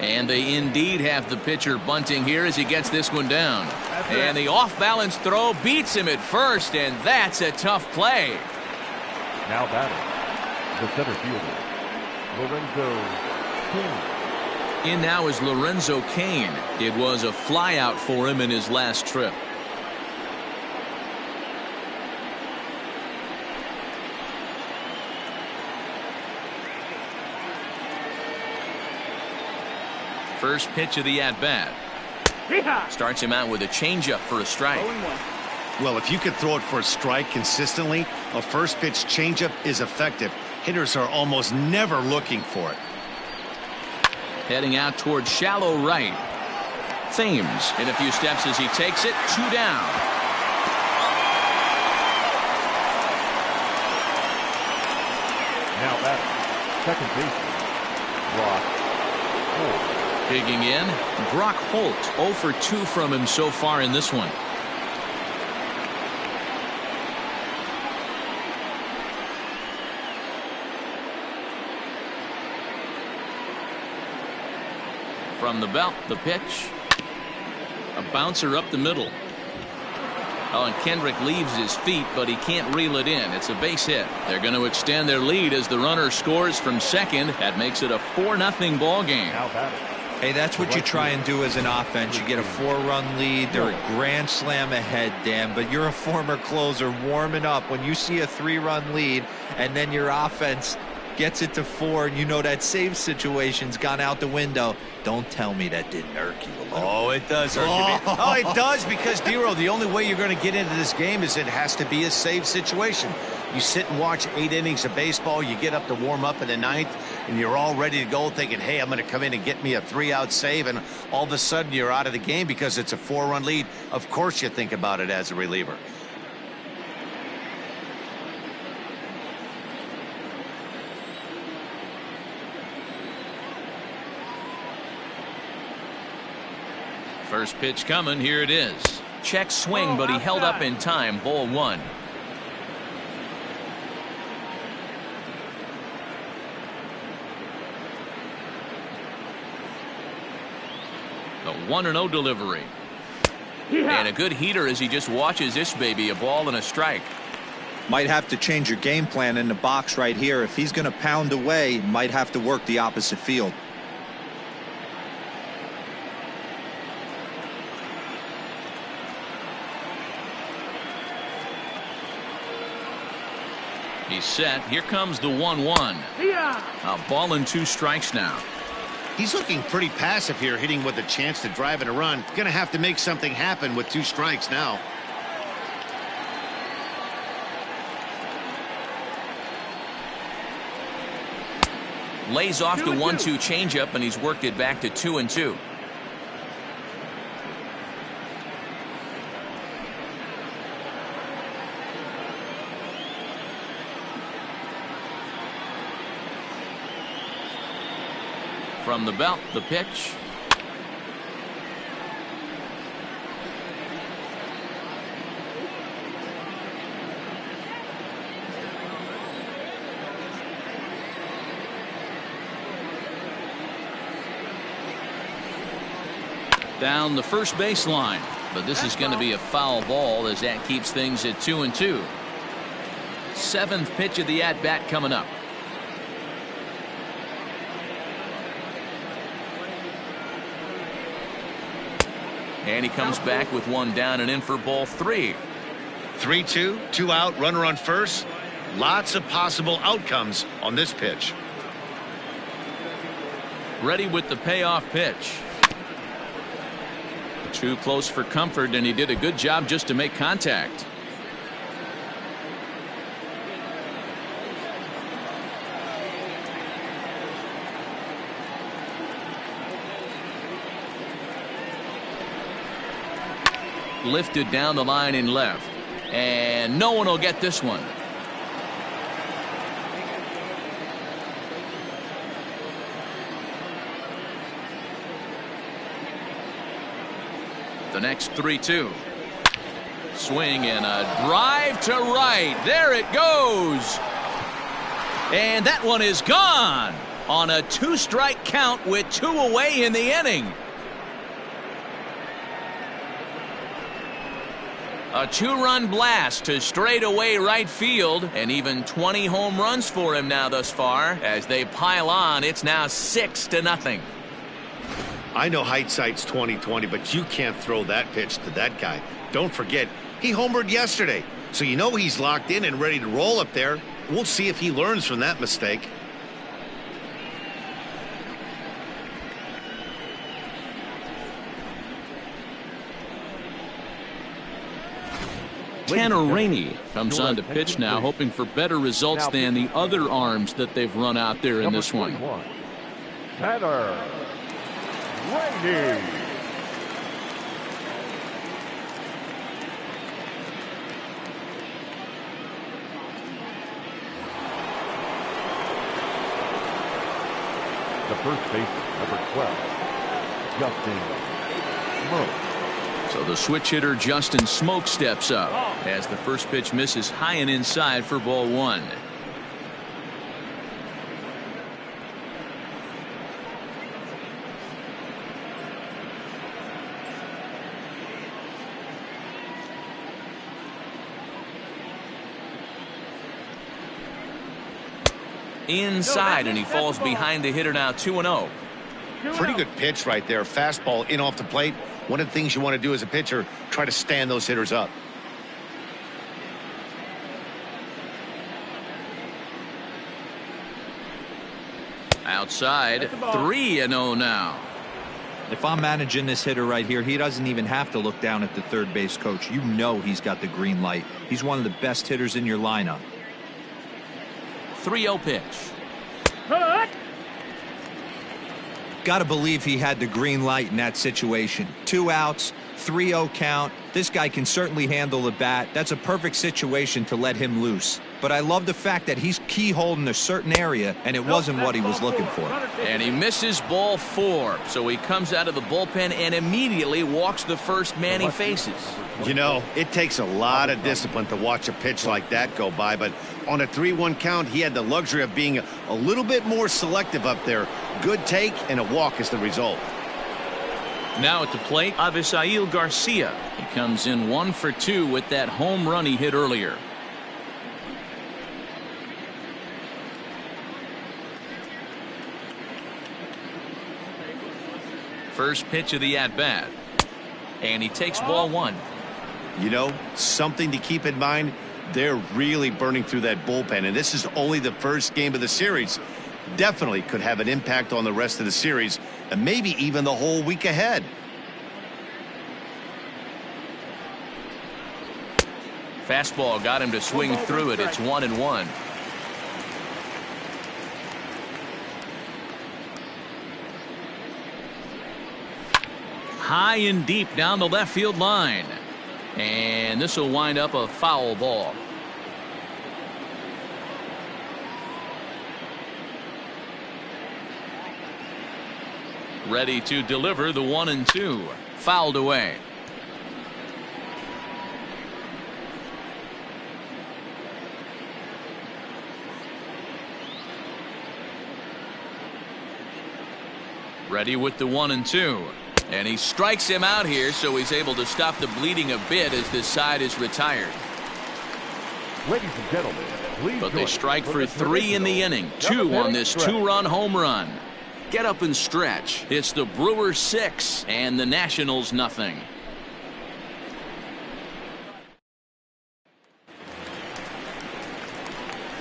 Speaker 1: And they indeed have the pitcher bunting here as he gets this one down. And the off-balance throw beats him at first, and that's a tough play.
Speaker 3: Now batting, the center fielder, Lorenzo Cain.
Speaker 1: In now is Lorenzo Cain. It was a flyout for him in his last trip. First pitch of the at-bat. Starts him out with a changeup for a strike.
Speaker 2: Well, if you could throw it for a strike consistently, a first pitch changeup is effective. Hitters are almost never looking for it.
Speaker 1: Heading out towards shallow right. Thames in a few steps as he takes it. 2 down.
Speaker 3: Now batting, second baseman, Brock Holt.
Speaker 1: Digging in, Brock Holt. 0 for 2 from him so far in this one. From the belt, the pitch. A bouncer up the middle. Oh, and Kendrick leaves his feet, but he can't reel it in. It's a base hit. They're going to extend their lead as the runner scores from second. That makes it a 4-0 ball game.
Speaker 5: Hey, that's what you try and do as an offense. You get a 4-run lead. They're a grand slam ahead, Dan, but you're a former closer warming up. When you see a 3-run lead and then your offense gets it to 4, and you know that save situation's gone out the window. Don't tell me that didn't irk you a little.
Speaker 2: Oh, it does irk you. Oh, it does, because, Dero, the only way you're going to get into this game is it has to be a save situation. You sit and watch 8 innings of baseball, you get up to warm up in the 9th, and you're all ready to go thinking, hey, I'm going to come in and get me a 3-out save, and all of a sudden you're out of the game because it's a 4-run lead. Of course you think about it as a reliever.
Speaker 1: First pitch coming. Here it is. Check swing, but he held up in time. Ball 1. The 1-0 delivery. And a good heater as he just watches this baby. A ball and a strike.
Speaker 5: Might have to change your game plan in the box right here. If he's going to pound away, might have to work the opposite field.
Speaker 1: He's set. Here comes the 1-1. A ball and 2 strikes now.
Speaker 6: He's looking pretty passive here, hitting with a chance to drive in a run. Going to have to make something happen with 2 strikes now.
Speaker 1: Lays off the 1-2 changeup, and he's worked it back to 2-2. From the belt, the pitch. Down the first baseline, but this is going to be a foul ball as that keeps things at 2-2. 7th pitch of the at-bat coming up. And he comes back with 1 down and in for ball 3.
Speaker 6: 3-2, 2 out, runner on first. Lots of possible outcomes on this pitch.
Speaker 1: Ready with the payoff pitch. Too close for comfort, and he did a good job just to make contact. Lifted down the line in left, and no one will get this one. The next 3-2. Swing and a drive to right. There it goes. And that one is gone on a 2-strike count with 2 away in the inning. A 2-run blast to straightaway right field, and even 20 home runs for him now thus far. As they pile on, it's now 6-0.
Speaker 6: I know hindsight's 20/20, but you can't throw that pitch to that guy. Don't forget, he homered yesterday, so you know he's locked in and ready to roll up there. We'll see if he learns from that mistake.
Speaker 1: Tanner Rainey comes on to pitch now, hoping for better results than the other arms that they've run out there in this one.
Speaker 3: Tanner Rainey. The first baseman, number 12, Justin Smoke.
Speaker 1: So the switch hitter Justin Smoke steps up as the first pitch misses high and inside for ball 1. Inside, and he falls behind the hitter now. 2-0.
Speaker 6: Pretty good pitch right there. Fastball in off the plate. One of the things you want to do as a pitcher, try to stand those hitters up.
Speaker 1: Outside, 3-0 now.
Speaker 5: If I'm managing this hitter right here, he doesn't even have to look down at the third base coach. You know he's got the green light. He's one of the best hitters in your lineup.
Speaker 1: 3-0 pitch.
Speaker 5: Got to believe he had the green light in that situation. 2 outs, 3-0 count. This guy can certainly handle the bat. That's a perfect situation to let him loose. But I love the fact that he's keyholding a certain area, and it wasn't what he was looking for.
Speaker 1: And he misses ball 4. So he comes out of the bullpen and immediately walks the first man he faces.
Speaker 2: You know, it takes a lot of discipline to watch a pitch like that go by, but on a 3-1 count, he had the luxury of being a little bit more selective up there. Good take and a walk is the result.
Speaker 1: Now at the plate, Avisail Garcia. He comes in 1 for 2 with that home run he hit earlier. First pitch of the at-bat. And he takes ball 1.
Speaker 2: You know, something to keep in mind, they're really burning through that bullpen, and this is only the first game of the series. Definitely could have an impact on the rest of the series, and maybe even the whole week ahead.
Speaker 1: Fastball got him to swing through it. It's 1-1. High and deep down the left field line. And this will wind up a foul ball. Ready to deliver the 1-2. Fouled away. Ready with the 1-2. And he strikes him out here, so he's able to stop the bleeding a bit as this side is retired.
Speaker 3: Ladies and gentlemen, please
Speaker 1: but they strike for 3 in the inning. 2 on this 2-run home run. Get up and stretch. It's the Brewers 6 and the Nationals nothing.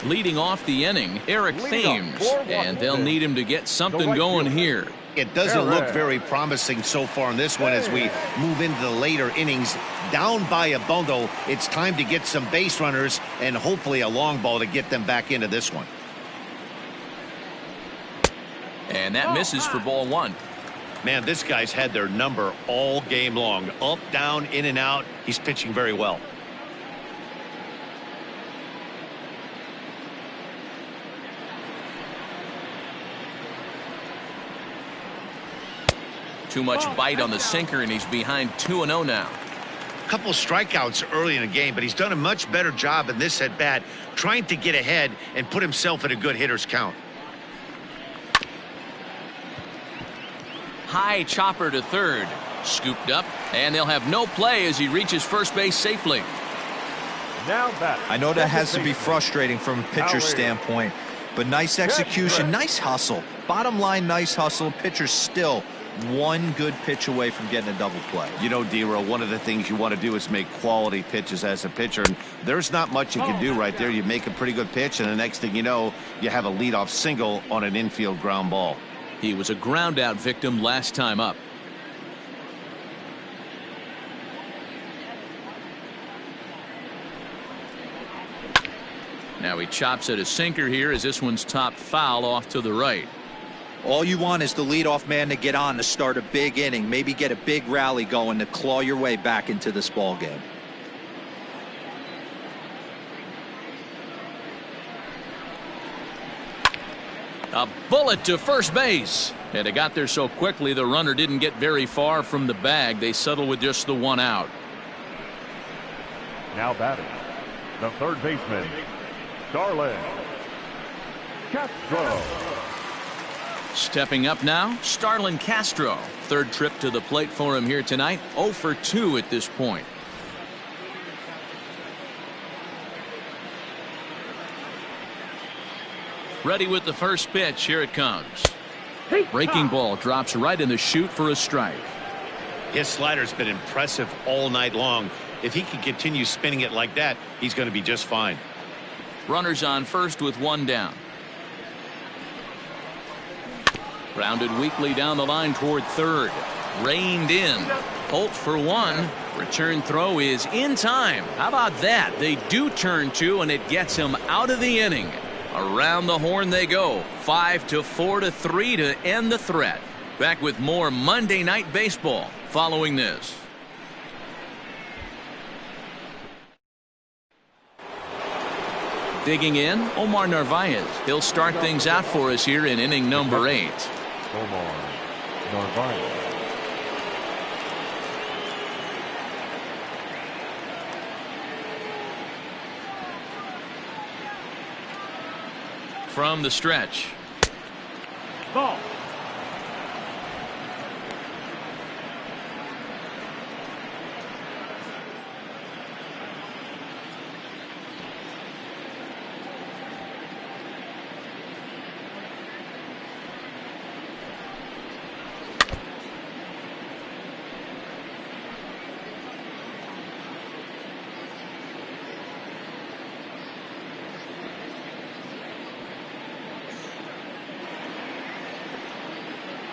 Speaker 1: Leading off the inning, Eric Thames, and they'll need him to get something going here.
Speaker 2: It doesn't look very promising so far in this one as we move into the later innings. Down by a bundle, it's time to get some base runners and hopefully a long ball to get them back into this one.
Speaker 1: And that misses for ball 1.
Speaker 2: Man, this guy's had their number all game long. Up, down, in and out. He's pitching very well.
Speaker 1: Too much bite on the sinker, and he's behind 2-0 now.
Speaker 6: Couple strikeouts early in the game, but he's done a much better job in this at bat trying to get ahead and put himself in a good hitter's count.
Speaker 1: High chopper to third. Scooped up, and they'll have no play as he reaches first base safely.
Speaker 3: Now back.
Speaker 5: I know that has to be frustrating from a pitcher's standpoint, but nice execution, nice hustle. Bottom line, nice hustle. Pitcher's still one good pitch away from getting a double play.
Speaker 2: You know, D-Row, one of the things you want to do is make quality pitches as a pitcher, and there's not much you can do right there. You make a pretty good pitch, and the next thing you know, you have a leadoff single on an infield ground ball.
Speaker 1: He was a ground out victim last time up. Now he chops at a sinker here as this one's top foul off to the right.
Speaker 5: All you want is the leadoff man to get on to start a big inning, maybe get a big rally going to claw your way back into this ball game.
Speaker 1: A bullet to first base, and it got there so quickly the runner didn't get very far from the bag. They settle with just the 1 out.
Speaker 3: Now batting, the third baseman, Starlin Castro.
Speaker 1: Stepping up now, Starlin Castro. Third trip to the plate for him here tonight. 0 for 2 at this point. Ready with the first pitch. Here it comes. Breaking ball drops right in the chute for a strike.
Speaker 6: His slider's been impressive all night long. If he can continue spinning it like that, he's going to be just fine.
Speaker 1: Runners on first with 1 down. Grounded weakly down the line toward third. Reined in. Holt for one. Return throw is in time. How about that? They do turn two, and it gets him out of the inning. Around the horn they go. 5-4-3 to end the threat. Back with more Monday Night Baseball following this. Digging in, Omar Narvaez. He'll start things out for us here in inning number 8.
Speaker 3: Omar Narvaez.
Speaker 1: From the stretch.
Speaker 4: Ball.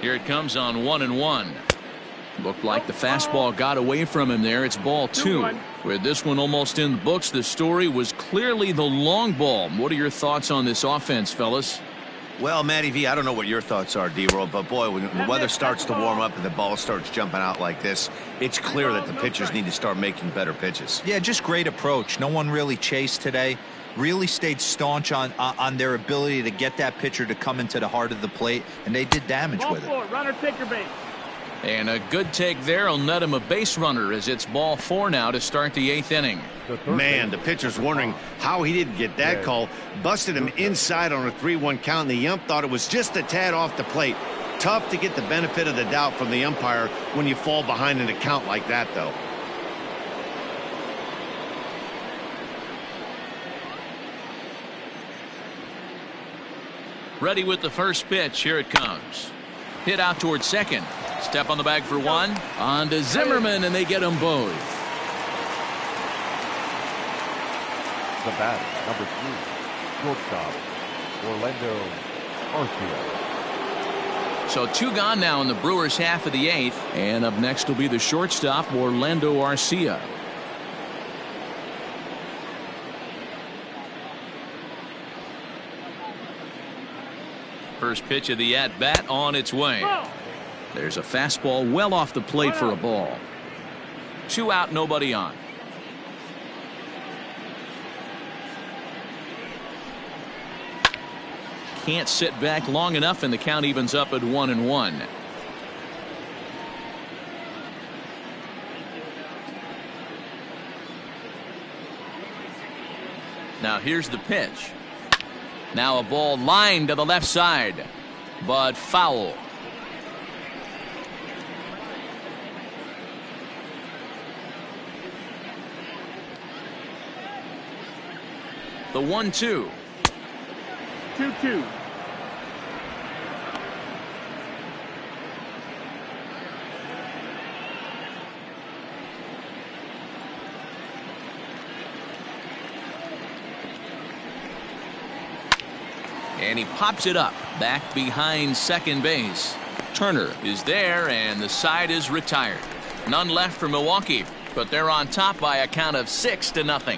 Speaker 1: Here it comes on 1-1. Looked like the fastball got away from him there. It's ball 2. With this one almost in the books, the story was clearly the long ball. What are your thoughts on this offense, fellas?
Speaker 2: Well, Matty V, I don't know what your thoughts are, D-Roll, but boy, when the weather starts to warm up and the ball starts jumping out like this, it's clear that the pitchers need to start making better pitches.
Speaker 5: Yeah, just great approach. No one really chased today. Really stayed staunch on their ability to get that pitcher to come into the heart of the plate, and they did damage with it.
Speaker 4: Runner, take your base.
Speaker 1: And a good take there will net him a base runner as it's ball 4 now to start the 8th inning.
Speaker 2: Man, the pitcher's wondering how he didn't get that call. Busted him inside on a 3-1 count, and the ump thought it was just a tad off the plate. Tough to get the benefit of the doubt from the umpire when you fall behind in a count like that, though.
Speaker 1: Ready with the first pitch. Here it comes. Hit out towards second. Step on the bag for one. On to Zimmerman, and they get them both.
Speaker 3: The batter, number 3, shortstop, Lorenzo Cain.
Speaker 1: So 2 gone now in the Brewers' half of the 8th. And up next will be the shortstop, Lorenzo Garcia. First pitch of the at-bat on its way. There's a fastball well off the plate for a ball. 2 out, nobody on. Can't sit back long enough, and the count evens up at 1-1. Now here's the pitch. Now a ball lined to the left side, but foul. The 1-2.
Speaker 4: 2-2.
Speaker 1: And he pops it up back behind second base. Turner is there, and the side is retired. None left for Milwaukee, but they're on top by a count of 6-0.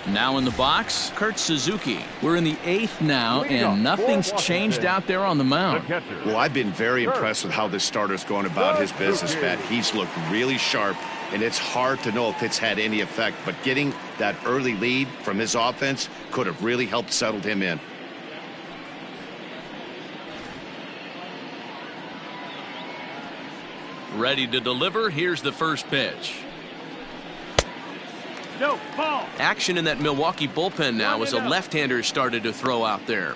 Speaker 1: Now in the box, Kurt Suzuki. We're in the 8th now, and nothing's changed out there on the mound.
Speaker 2: Well, I've been very impressed with how this starter's going about his business, Pat. He's looked really sharp, and it's hard to know if it's had any effect, but getting that early lead from his offense could have really helped settle him in.
Speaker 1: Ready to deliver. Here's the first pitch.
Speaker 4: No, ball.
Speaker 1: Action in that Milwaukee bullpen now as a left-hander started to throw out there.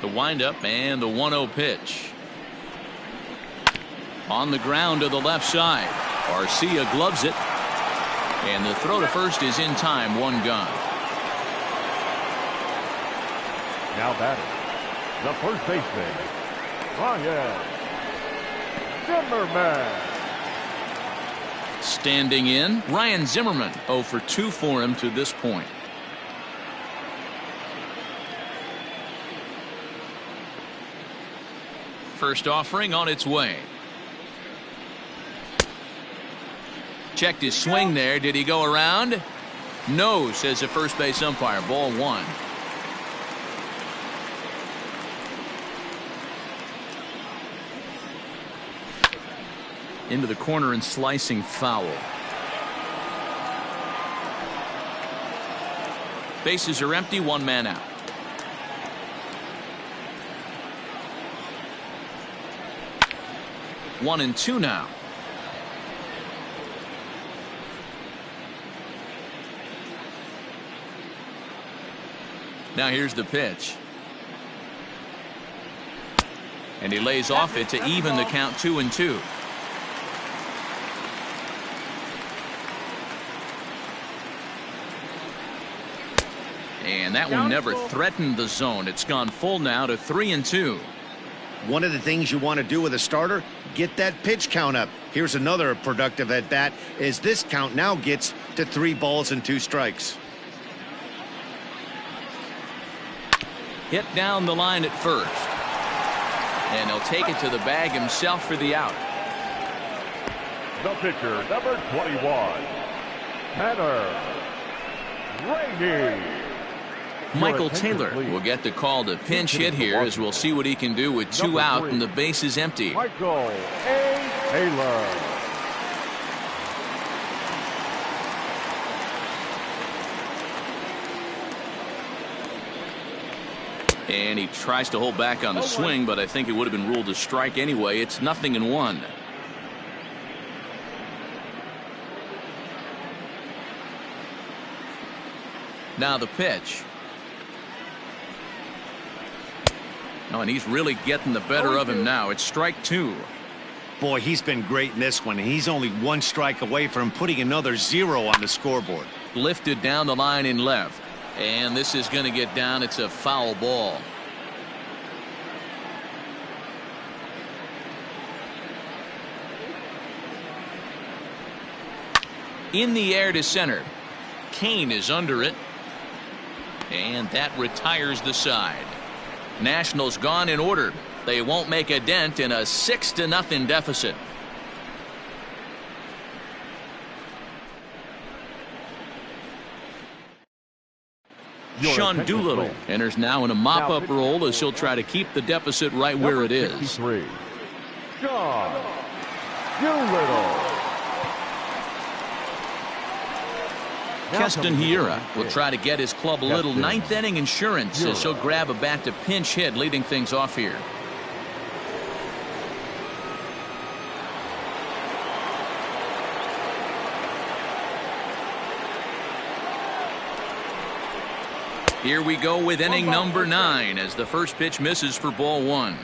Speaker 1: The windup and the 1-0 pitch. On the ground to the left side. Garcia gloves it. And the throw to first is in time. 1 gone.
Speaker 3: Now batting, the first baseman, Ryan. Zimmerman.
Speaker 1: Standing in, Ryan Zimmerman. 0 for 2 for him to this point. First offering on its way. Checked his swing there. Did he go around? No, says the first base umpire. Ball 1. Into the corner and slicing foul. Bases are empty, 1 man out. One and 2 now. Now here's the pitch. And he lays off it to even the count 2-2. And that one never threatened the zone. It's gone full now to 3-2.
Speaker 2: One of the things you want to do with a starter, get that pitch count up. Here's another productive at bat as this count now gets to 3 balls and 2 strikes.
Speaker 1: Hit down the line at first. And he'll take it to the bag himself for the out.
Speaker 3: The pitcher, number 21, Tanner Rainey.
Speaker 1: Michael Taylor will get the call to pinch hit here, as we'll see what he can do with 2 out and the base is empty.
Speaker 3: Michael A. Taylor.
Speaker 1: And he tries to hold back on the swing, but I think it would have been ruled a strike anyway. It's 0-1. Now the pitch. Oh, and he's really getting the better of him now. It's strike 2.
Speaker 2: Boy, he's been great in this one. He's only 1 strike away from putting another 0 on the scoreboard.
Speaker 1: Lifted down the line in left. And this is going to get down. It's a foul ball. In the air to center. Cain is under it. And that retires the side. Nationals gone in order. They won't make a dent in a 6-0 deficit. Sean Doolittle enters now in a mop-up role as he'll try to keep the deficit right where it is.
Speaker 3: 63, Sean Doolittle.
Speaker 1: Keston Hiura will try to get his club a little ninth-inning insurance as he'll grab a bat to pinch hit, leading things off here. Here we go with inning number 9 as the first pitch misses for ball 1.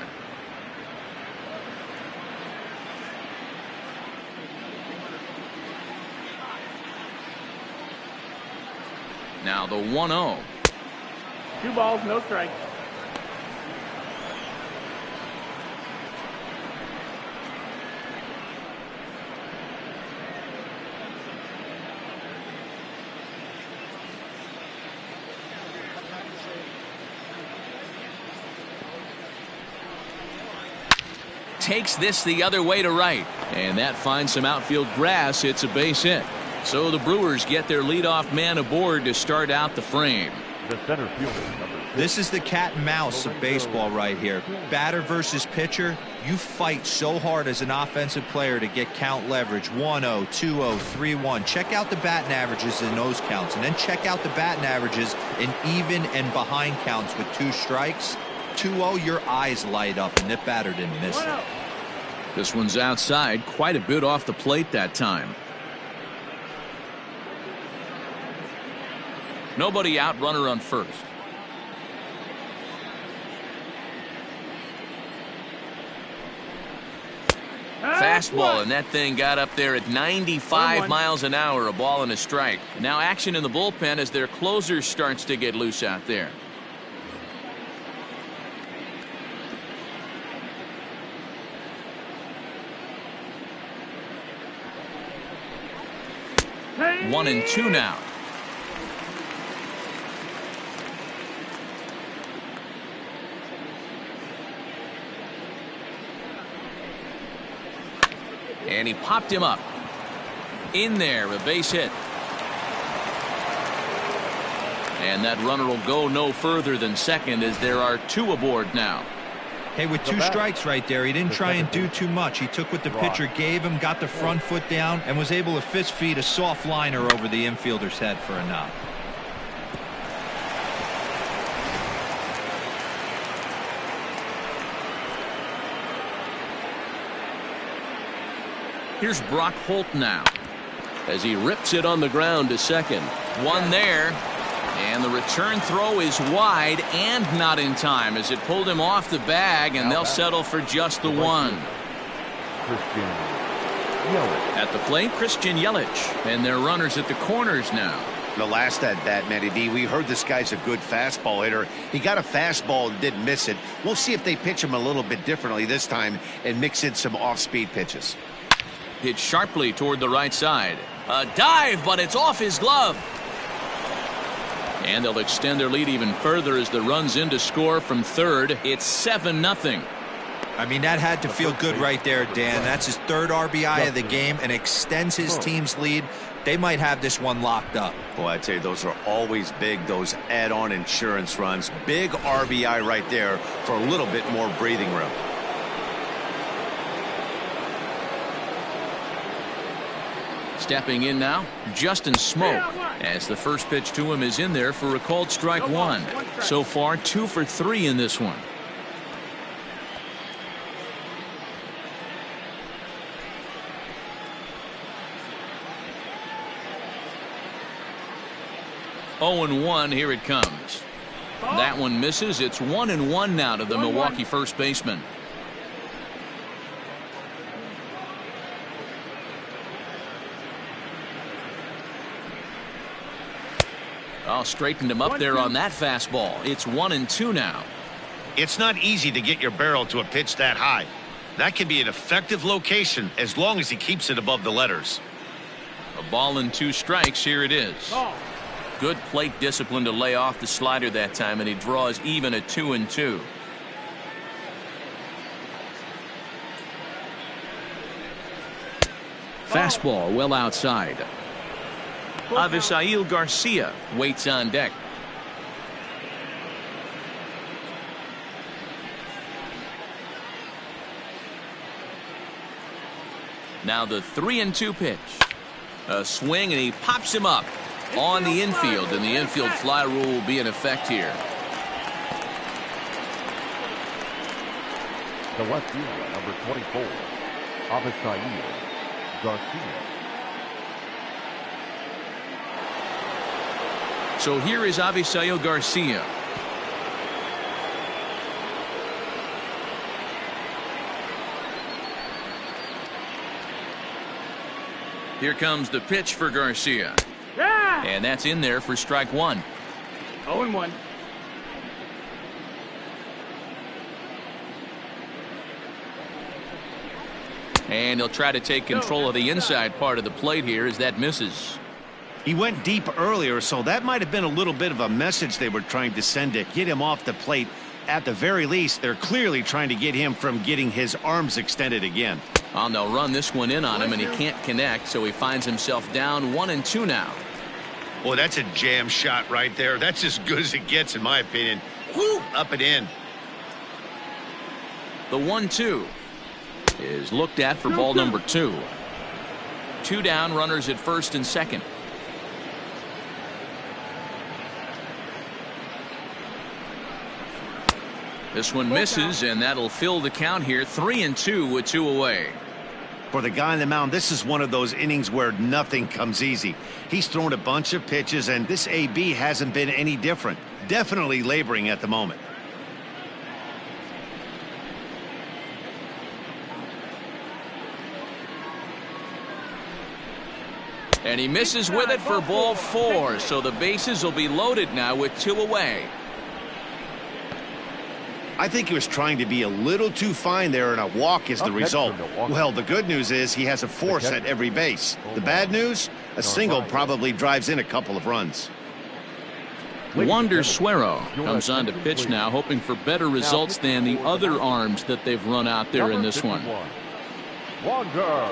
Speaker 1: Now the 1-0.
Speaker 4: 2 balls, no strikes.
Speaker 1: Takes this the other way to right, and that finds some outfield grass. It's a base hit. So the Brewers get their leadoff man aboard to start out the frame.
Speaker 3: The center fielder, number 6.
Speaker 5: This is the cat and mouse of baseball right here. Batter versus pitcher. You fight so hard as an offensive player to get count leverage. 1-0, 2-0, 3-1. Check out the batting averages in those counts, and then check out the batting averages in even and behind counts with 2 strikes. 2-0, your eyes light up, and that batter didn't miss it.
Speaker 1: This one's outside, quite a bit off the plate that time. Nobody out, runner on first. Fastball, and that thing got up there at 95 miles an hour, a ball and a strike. Now action in the bullpen as their closer starts to get loose out there. 1-2 now. And he popped him up. In there, a base hit. And that runner will go no further than second as there are 2 aboard now.
Speaker 5: Hey, with 2 strikes right there, he didn't try and do too much. He took what the pitcher gave him, got the front foot down, and was able to fist feed a soft liner over the infielder's head for a knock.
Speaker 1: Here's Brock Holt now as he rips it on the ground to second. One there. And the return throw is wide and not in time as it pulled him off the bag, and they'll settle for just the one. At the plate, Christian Yelich, and their runners at the corners now.
Speaker 2: The last at bat, Matty D, we heard this guy's a good fastball hitter. He got a fastball and didn't miss it. We'll see if they pitch him a little bit differently this time and mix in some off-speed pitches.
Speaker 1: Hit sharply toward the right side. A dive, but it's off his glove. And they'll extend their lead even further as the run's in to score from third. It's 7-0.
Speaker 5: I mean, that had to feel good right there, Dan. That's his 3rd RBI of the game and extends his team's lead. They might have this one locked up.
Speaker 2: Boy, I'd say those are always big, those add-on insurance runs. Big RBI right there for a little bit more breathing room.
Speaker 1: Stepping in now, Justin Smoke, as the first pitch to him is in there for a called strike 1. So far, 2 for 3 in this one. Oh, and 1, here it comes. That one misses. It's 1-1 now to the Milwaukee first baseman. Oh, straightened him up there on that fastball. It's 1-2 now.
Speaker 6: It's not easy to get your barrel to a pitch that high. That can be an effective location as long as he keeps it above the letters.
Speaker 1: A ball and 2 strikes. Here it is. Good plate discipline to lay off the slider that time, and he draws even at 2-2. Fastball well outside. Avisail Garcia waits on deck. Now the 3-2 pitch. A swing, and he pops him up on the infield, and the infield fly rule will be in effect here.
Speaker 3: The left fielder, number 24, Avisail Garcia.
Speaker 1: So here is Avisail Garcia. Here comes the pitch for Garcia. And that's in there for strike 1.
Speaker 4: 0-1.
Speaker 1: And he'll try to take control of the inside part of the plate here as that misses.
Speaker 2: He went deep earlier, so that might have been a little bit of a message they were trying to send to get him off the plate. At the very least, they're clearly trying to get him from getting his arms extended again.
Speaker 1: Oh, they'll run this one in on him, and he can't connect, so he finds himself down 1-2 now.
Speaker 6: Boy, that's a jam shot right there. That's as good as it gets, in my opinion. Woo! Up and in.
Speaker 1: The 1-2 is looked at for ball number 2. 2 down, runners at first and second. This one misses, and that'll fill the count here. 3-2 with 2 away.
Speaker 2: For the guy on the mound, this is one of those innings where nothing comes easy. He's thrown a bunch of pitches, and this AB hasn't been any different. Definitely laboring at the moment.
Speaker 1: And he misses with it for ball 4, so the bases will be loaded now with 2 away.
Speaker 2: I think he was trying to be a little too fine there, and a walk is the result. Well, the good news is he has a force at every base. The bad news, a single probably drives in a couple of runs.
Speaker 1: Wander Suero comes on to pitch now, hoping for better results than the other arms that they've run out there in this one.
Speaker 3: Wander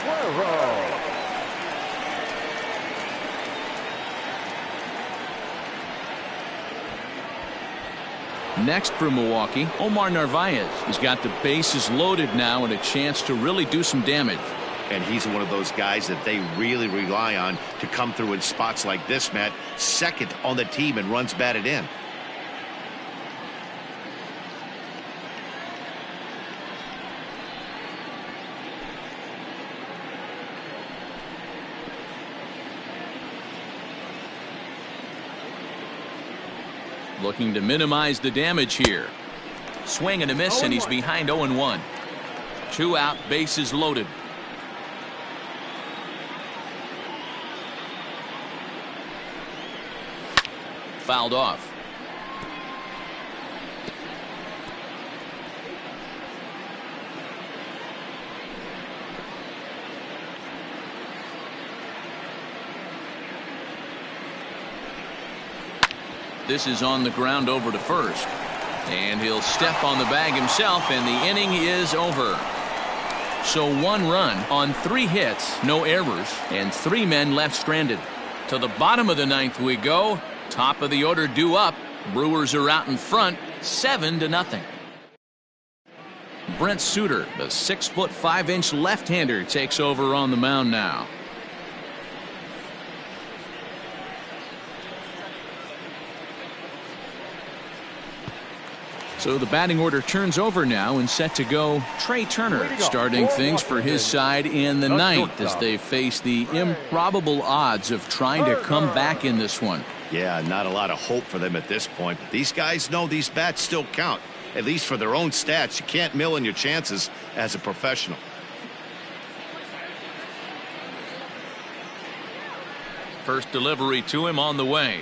Speaker 3: Suero.
Speaker 1: Next for Milwaukee, Omar Narvaez. He's got the bases loaded now and a chance to really do some damage.
Speaker 2: And he's one of those guys that they really rely on to come through in spots like this, Matt. Second on the team and runs batted in.
Speaker 1: Looking to minimize the damage here. Swing and a miss, and he's behind 0-1. 2 out, bases loaded. Fouled off. This is on the ground over to first. And he'll step on the bag himself, and the inning is over. So 1 run on 3 hits, no errors, and 3 men left stranded. To the bottom of the 9th we go. Top of the order due up. Brewers are out in front, 7-0. Brent Suter, the 6'5" left-hander, takes over on the mound now. So the batting order turns over now, and set to go Trey Turner, starting things for his side in the 9th as they face the improbable odds of trying to come back in this one.
Speaker 2: Yeah, not a lot of hope for them at this point, but these guys know these bats still count, at least for their own stats. You can't mill in your chances as a professional.
Speaker 1: First delivery to him on the way.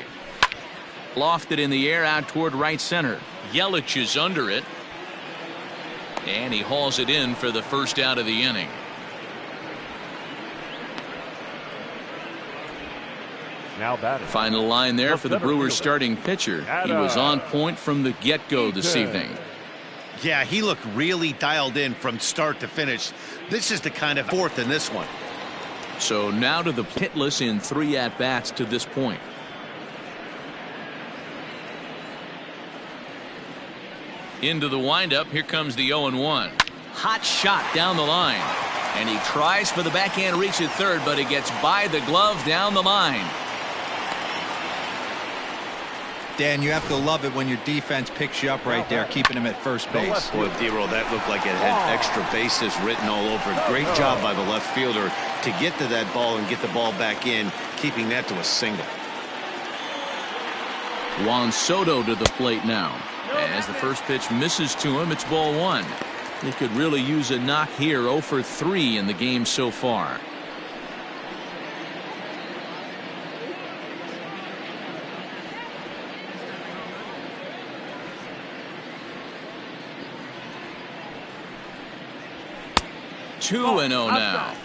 Speaker 1: Lofted in the air out toward right center. Yelich is under it, and he hauls it in for the first out of the inning.
Speaker 3: Now batting.
Speaker 1: Final line there for the Brewers starting pitcher. He was on point from the get-go this evening.
Speaker 2: Yeah, he looked really dialed in from start to finish. This is the kind of 4th in this one.
Speaker 1: So now to the hitless in 3 at-bats to this point. Into the windup. Here comes the 0-1. Hot shot down the line. And he tries for the backhand reach at third, but it gets by the glove down the line.
Speaker 5: Dan, you have to love it when your defense picks you up right there, keeping him at first base.
Speaker 2: Boy, D-Roll, that looked like it had extra bases written all over it. Great job by the left fielder to get to that ball and get the ball back in, keeping that to a single.
Speaker 1: Juan Soto to the plate now. As the first pitch misses to him, it's ball 1. They could really use a knock here. 0 for 3 in the game so far. Two 2-0 now.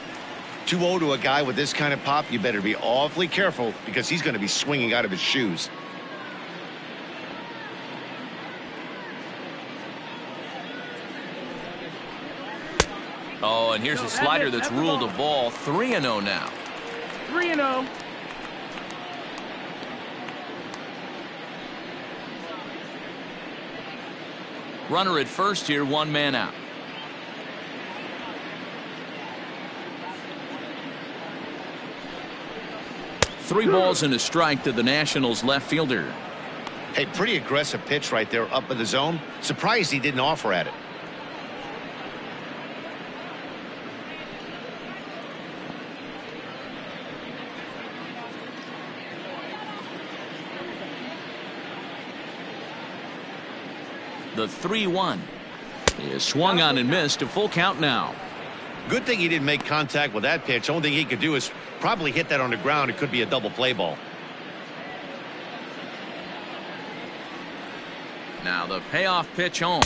Speaker 2: 2-0 to a guy with this kind of pop. You better be awfully careful because he's going to be swinging out of his shoes.
Speaker 1: Oh, and here's a slider that's ruled a ball. 3-0 now.
Speaker 4: 3-0.
Speaker 1: Runner at first here, 1 man out. Three balls and a strike to the Nationals left fielder.
Speaker 2: Hey, pretty aggressive pitch right there up in the zone. Surprised he didn't offer at it.
Speaker 1: The 3-1 is swung on and missed. A full count now.
Speaker 2: Good thing he didn't make contact with that pitch. Only thing he could do is probably hit that on the ground. It could be a double play ball.
Speaker 1: Now the payoff pitch home.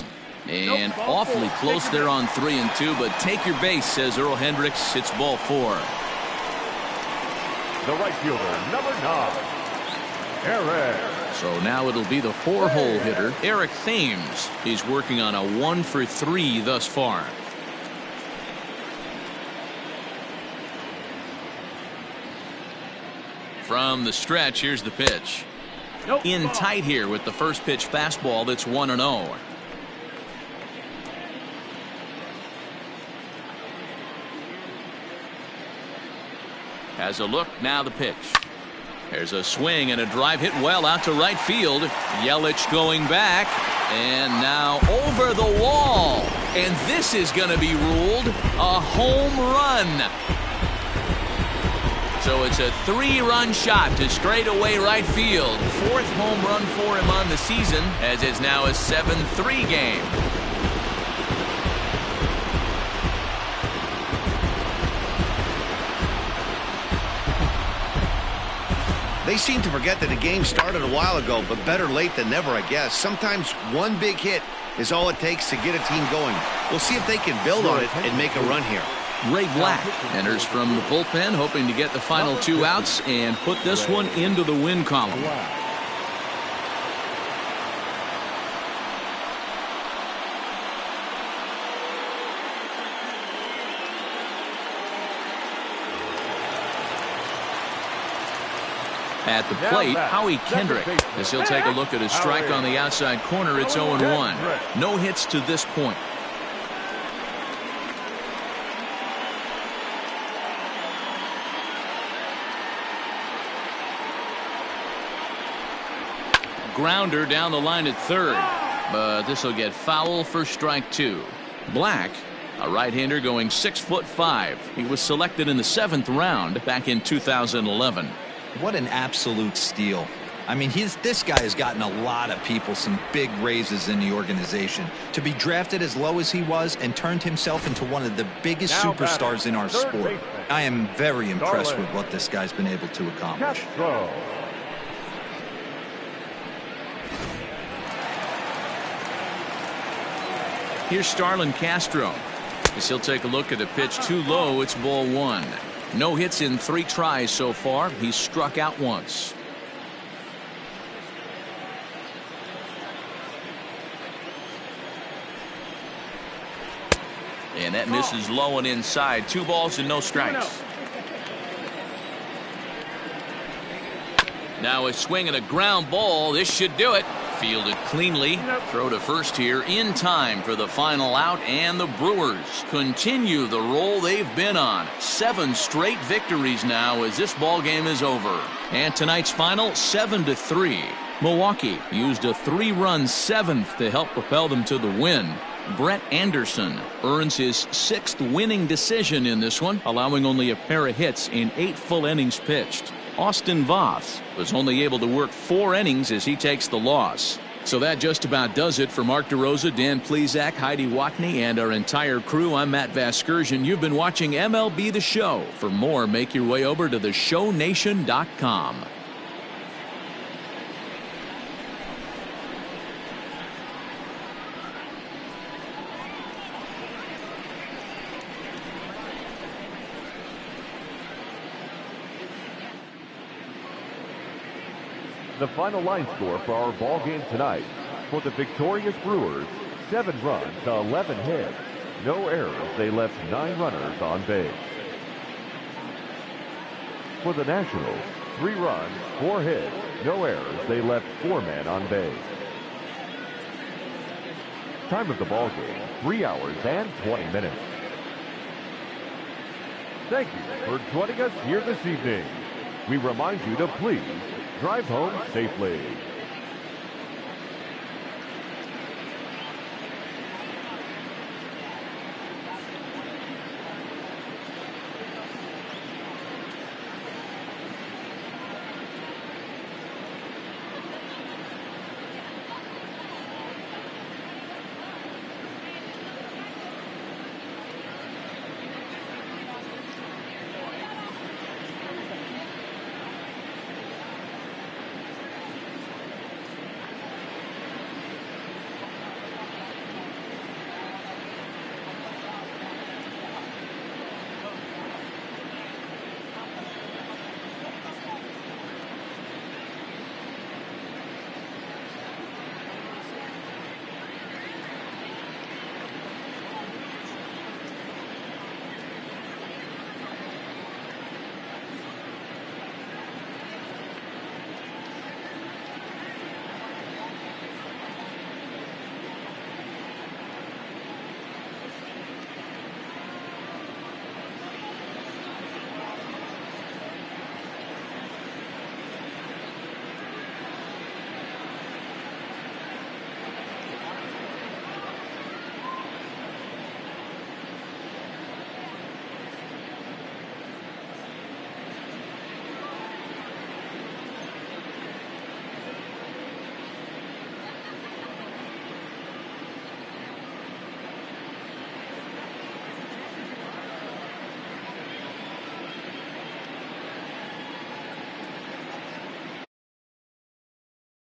Speaker 1: And awfully close there on 3-2, but take your base, says Earl Hendricks. It's ball 4.
Speaker 3: The right fielder, number 9, Eric.
Speaker 1: So now it'll be the 4-hole hitter, Eric Thames. He's working on a 1-for-3 thus far. From the stretch, here's the pitch. In tight here with the first pitch fastball that's 1-0. Has a look, now the pitch. There's a swing and a drive hit well out to right field. Yelich going back, and now over the wall. And this is going to be ruled a home run. So it's a 3-run shot to straightaway right field. 4th home run for him on the season, as it's now a 7-3 game.
Speaker 2: They seem to forget that the game started a while ago, but better late than never, I guess. Sometimes one big hit is all it takes to get a team going. We'll see if they can build on it and make a run here.
Speaker 1: Ray Black enters from the bullpen, hoping to get the final 2 outs and put this one into the win column. At the plate, Howie Kendrick, as he'll take a look at his strike on the outside corner. It's 0-1. No hits to this point. Grounder down the line at third, but this will get foul for strike 2. Black, a right-hander going 6'5". He was selected in the 7th round back in 2011.
Speaker 5: What an absolute steal. I mean, this guy has gotten a lot of people some big raises in the organization. To be drafted as low as he was and turned himself into one of the biggest superstars in our sport. I am very impressed with what this guy's been able to accomplish.
Speaker 1: Here's Starlin Castro, as he'll take a look at a pitch too low. It's ball 1. No hits in 3 tries so far. He's struck out once. And that misses low and inside. 2 balls and no strikes. Now a swing and a ground ball. This should do it. Fielded cleanly. Throw to first here in time for the final out, and the Brewers continue the roll they've been on. 7 straight victories now as this ball game is over. And tonight's final, 7-3. Milwaukee used a 3-run 7th to help propel them to the win. Brett Anderson earns his 6th winning decision in this one, allowing only a pair of hits in 8 full innings pitched. Austin Voth was only able to work 4 innings as he takes the loss. So that just about does it for Mark DeRosa, Dan Plesac, Heidi Watney, and our entire crew. I'm Matt Vasgersian. You've been watching MLB The Show. For more, make your way over to theshownation.com.
Speaker 3: The final line score for our ball game tonight: for the victorious Brewers, 7 runs, 11 hits, no errors. They left 9 runners on base. For the Nationals, 3 runs, 4 hits, no errors. They left 4 men on base. Time of the ball game, 3 hours and 20 minutes. Thank you for joining us here this evening. We remind you to please drive home safely.